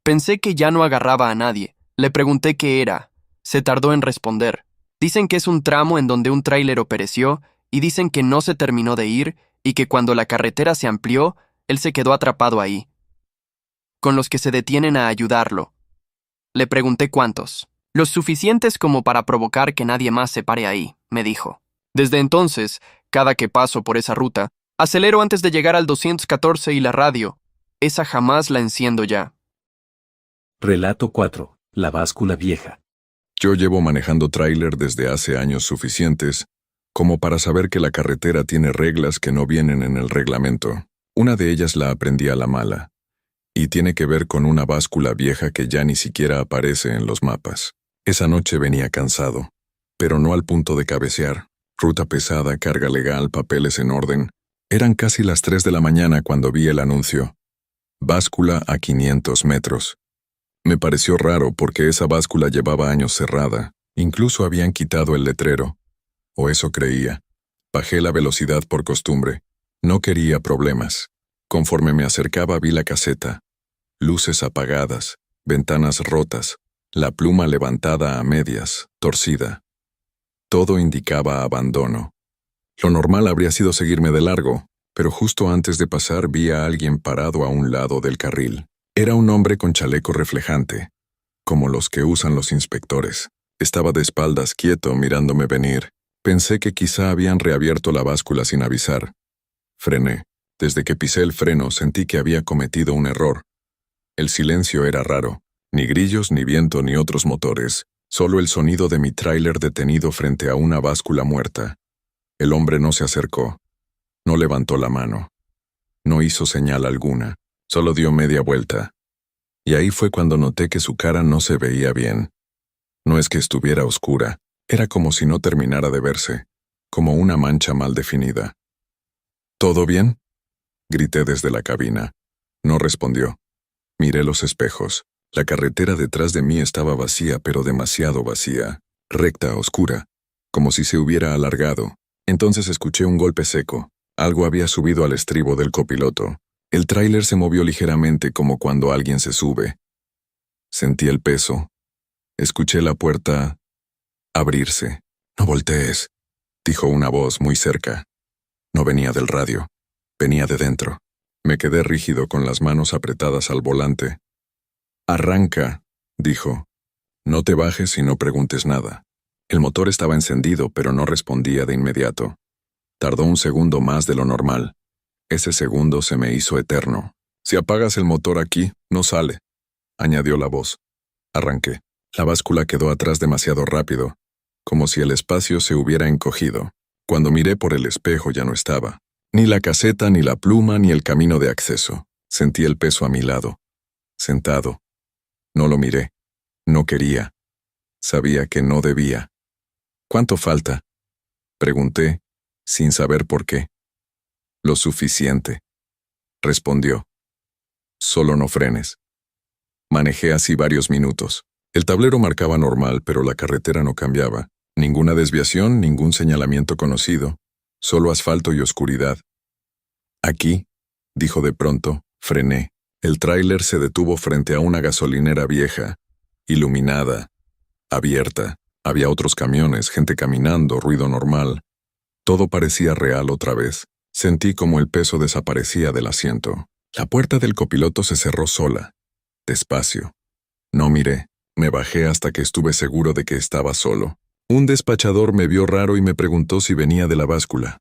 Pensé que ya no agarraba a nadie. Le pregunté qué era. Se tardó en responder. Dicen que es un tramo en donde un tráiler pereció y dicen que no se terminó de ir y que cuando la carretera se amplió, él se quedó atrapado ahí. Con los que se detienen a ayudarlo. Le pregunté cuántos. Los suficientes como para provocar que nadie más se pare ahí, me dijo. Desde entonces, cada que paso por esa ruta, acelero antes de llegar al 214 y la radio. Esa jamás la enciendo ya. Relato 4. La báscula vieja. Yo llevo manejando tráiler desde hace años suficientes como para saber que la carretera tiene reglas que no vienen en el reglamento. Una de ellas la aprendí a la mala, y tiene que ver con una báscula vieja que ya ni siquiera aparece en los mapas. Esa noche venía cansado, pero no al punto de cabecear. Ruta pesada, carga legal, papeles en orden. Eran casi las 3 de la mañana cuando vi el anuncio. Báscula a 500 metros. Me pareció raro porque esa báscula llevaba años cerrada. Incluso habían quitado el letrero. O eso creía. Bajé la velocidad por costumbre. No quería problemas. Conforme me acercaba vi la caseta. Luces apagadas, ventanas rotas, la pluma levantada a medias, torcida. Todo indicaba abandono. Lo normal habría sido seguirme de largo, pero justo antes de pasar vi a alguien parado a un lado del carril. Era un hombre con chaleco reflejante, como los que usan los inspectores. Estaba de espaldas quieto mirándome venir. Pensé que quizá habían reabierto la báscula sin avisar. Frené. Desde que pisé el freno sentí que había cometido un error. El silencio era raro. Ni grillos, ni viento, ni otros motores. Solo el sonido de mi tráiler detenido frente a una báscula muerta. El hombre no se acercó. No levantó la mano. No hizo señal alguna. Solo dio media vuelta. Y ahí fue cuando noté que su cara no se veía bien. No es que estuviera oscura. Era como si no terminara de verse. Como una mancha mal definida. ¿Todo bien?, grité desde la cabina. No respondió. Miré los espejos. La carretera detrás de mí estaba vacía, pero demasiado vacía. Recta, oscura. Como si se hubiera alargado. Entonces escuché un golpe seco. Algo había subido al estribo del copiloto. El tráiler se movió ligeramente como cuando alguien se sube. Sentí el peso. Escuché la puerta abrirse. «No voltees», dijo una voz muy cerca. No venía del radio. Venía de dentro. Me quedé rígido con las manos apretadas al volante. «Arranca», dijo. «No te bajes y no preguntes nada». El motor estaba encendido, pero no respondía de inmediato. Tardó un segundo más de lo normal. Ese segundo se me hizo eterno. «Si apagas el motor aquí, no sale», añadió la voz. Arranqué. La báscula quedó atrás demasiado rápido, como si el espacio se hubiera encogido. Cuando miré por el espejo ya no estaba. Ni la caseta, ni la pluma, ni el camino de acceso. Sentí el peso a mi lado. Sentado. No lo miré. No quería. Sabía que no debía. «¿Cuánto falta?», pregunté, sin saber por qué. «Lo suficiente», respondió. «Solo no frenes». Manejé así varios minutos. El tablero marcaba normal, pero la carretera no cambiaba. Ninguna desviación, ningún señalamiento conocido. Solo asfalto y oscuridad. «Aquí», dijo de pronto. Frené. El tráiler se detuvo frente a una gasolinera vieja, iluminada, abierta. Había otros camiones, gente caminando, ruido normal. Todo parecía real otra vez. Sentí como el peso desaparecía del asiento. La puerta del copiloto se cerró sola, despacio. No miré. Me bajé hasta que estuve seguro de que estaba solo. Un despachador me vio raro y me preguntó si venía de la báscula.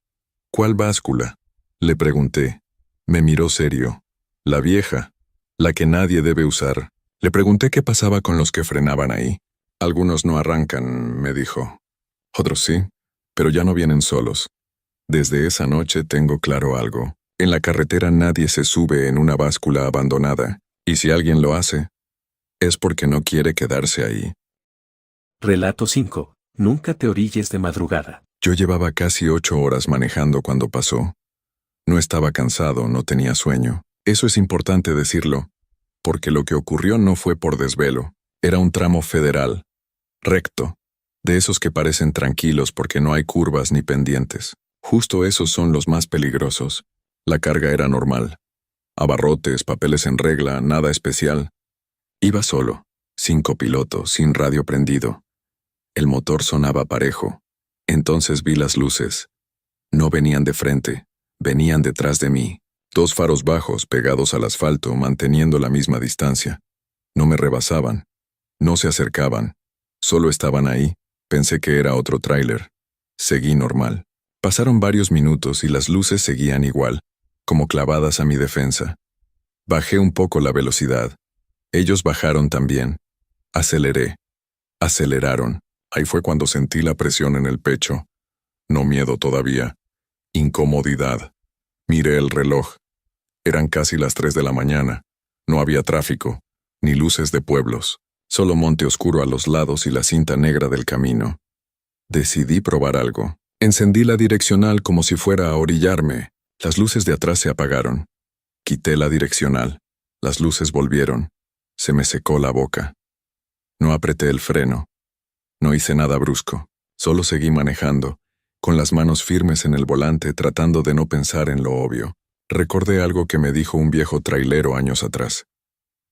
«¿Cuál báscula?», le pregunté. Me miró serio. «La vieja, la que nadie debe usar». Le pregunté qué pasaba con los que frenaban ahí. «Algunos no arrancan», me dijo. «Otros sí, pero ya no vienen solos». Desde esa noche tengo claro algo. En la carretera nadie se sube en una báscula abandonada, y si alguien lo hace, es porque no quiere quedarse ahí. Relato 5. Nunca te orilles de madrugada. Yo llevaba casi 8 horas manejando cuando pasó. No estaba cansado, no tenía sueño. Eso es importante decirlo, porque lo que ocurrió no fue por desvelo. Era un tramo federal, recto, de esos que parecen tranquilos porque no hay curvas ni pendientes. Justo esos son los más peligrosos. La carga era normal. Abarrotes, papeles en regla, nada especial. Iba solo, sin copiloto, sin radio prendido. El motor sonaba parejo. Entonces vi las luces. No venían de frente, venían detrás de mí. 2 faros bajos pegados al asfalto, manteniendo la misma distancia. No me rebasaban, no se acercaban, solo estaban ahí. Pensé que era otro tráiler. Seguí normal. Pasaron varios minutos y las luces seguían igual, como clavadas a mi defensa. Bajé un poco la velocidad. Ellos bajaron también. Aceleré. Aceleraron. Ahí fue cuando sentí la presión en el pecho. No miedo todavía. Incomodidad. Miré el reloj. Eran casi las 3 de la mañana. No había tráfico, ni luces de pueblos, solo monte oscuro a los lados y la cinta negra del camino. Decidí probar algo. Encendí la direccional como si fuera a orillarme. Las luces de atrás se apagaron. Quité la direccional. Las luces volvieron. Se me secó la boca. No apreté el freno. No hice nada brusco. Solo seguí manejando, con las manos firmes en el volante tratando de no pensar en lo obvio. Recordé algo que me dijo un viejo trailero años atrás.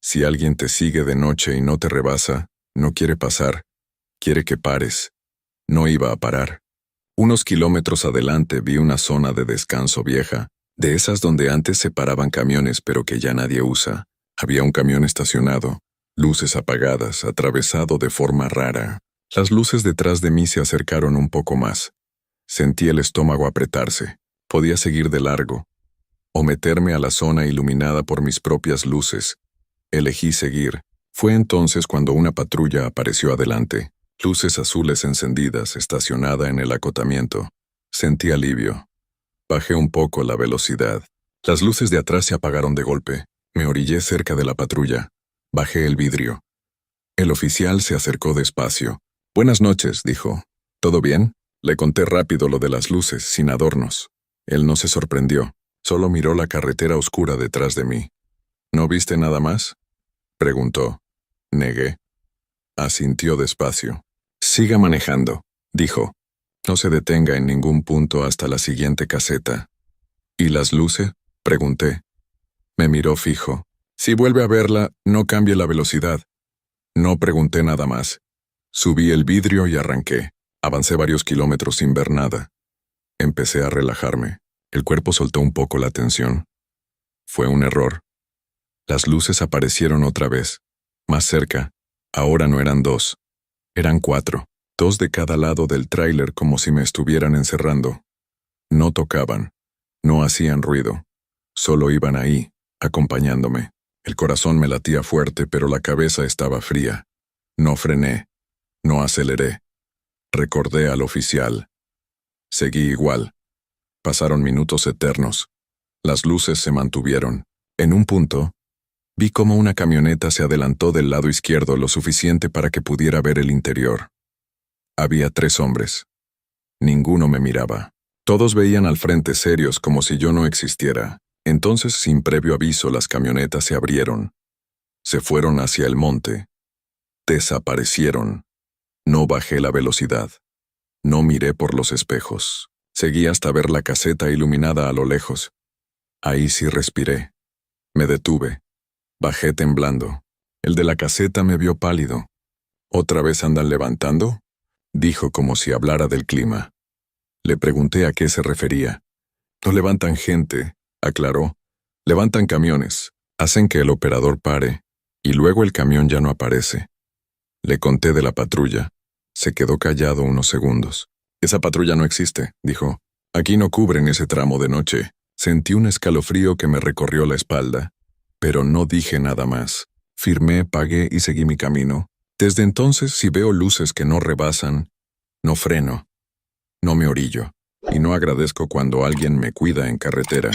Si alguien te sigue de noche y no te rebasa, no quiere pasar, quiere que pares. No iba a parar. Unos kilómetros adelante vi una zona de descanso vieja, de esas donde antes se paraban camiones pero que ya nadie usa. Había un camión estacionado, luces apagadas, atravesado de forma rara. Las luces detrás de mí se acercaron un poco más. Sentí el estómago apretarse. Podía seguir de largo, o meterme a la zona iluminada por mis propias luces. Elegí seguir. Fue entonces cuando una patrulla apareció adelante. Luces azules encendidas, estacionada en el acotamiento. Sentí alivio. Bajé un poco la velocidad. Las luces de atrás se apagaron de golpe. Me orillé cerca de la patrulla. Bajé el vidrio. El oficial se acercó despacio. «Buenas noches», dijo. «¿Todo bien?» Le conté rápido lo de las luces, sin adornos. Él no se sorprendió. Solo miró la carretera oscura detrás de mí. «¿No viste nada más?», preguntó. Negué. Asintió despacio. «Siga manejando», dijo. «No se detenga en ningún punto hasta la siguiente caseta». «¿Y las luces?», pregunté. Me miró fijo. «Si vuelve a verla, no cambie la velocidad». No pregunté nada más. Subí el vidrio y arranqué. Avancé varios kilómetros sin ver nada. Empecé a relajarme. El cuerpo soltó un poco la tensión. Fue un error. Las luces aparecieron otra vez. Más cerca. Ahora no eran 2. Eran 4. 2 de cada lado del tráiler como si me estuvieran encerrando. No tocaban. No hacían ruido. Solo iban ahí, acompañándome. El corazón me latía fuerte, pero la cabeza estaba fría. No frené. No aceleré. Recordé al oficial. Seguí igual. Pasaron minutos eternos. Las luces se mantuvieron. En un punto, vi cómo una camioneta se adelantó del lado izquierdo lo suficiente para que pudiera ver el interior. Había 3 hombres. Ninguno me miraba. Todos veían al frente serios como si yo no existiera. Entonces, sin previo aviso, las camionetas se abrieron. Se fueron hacia el monte. Desaparecieron. No bajé la velocidad. No miré por los espejos. Seguí hasta ver la caseta iluminada a lo lejos. Ahí sí respiré. Me detuve. Bajé temblando. El de la caseta me vio pálido. «¿Otra vez andan levantando?», dijo como si hablara del clima. Le pregunté a qué se refería. «No levantan gente», aclaró. «Levantan camiones. Hacen que el operador pare, y luego el camión ya no aparece». Le conté de la patrulla. Se quedó callado unos segundos. «Esa patrulla no existe», dijo. «Aquí no cubren ese tramo de noche». Sentí un escalofrío que me recorrió la espalda, pero no dije nada más. Firmé, pagué y seguí mi camino. Desde entonces, si veo luces que no rebasan, no freno, no me orillo, y no agradezco cuando alguien me cuida en carretera,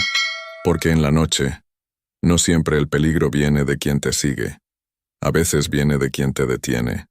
porque en la noche, no siempre el peligro viene de quien te sigue. A veces viene de quien te detiene.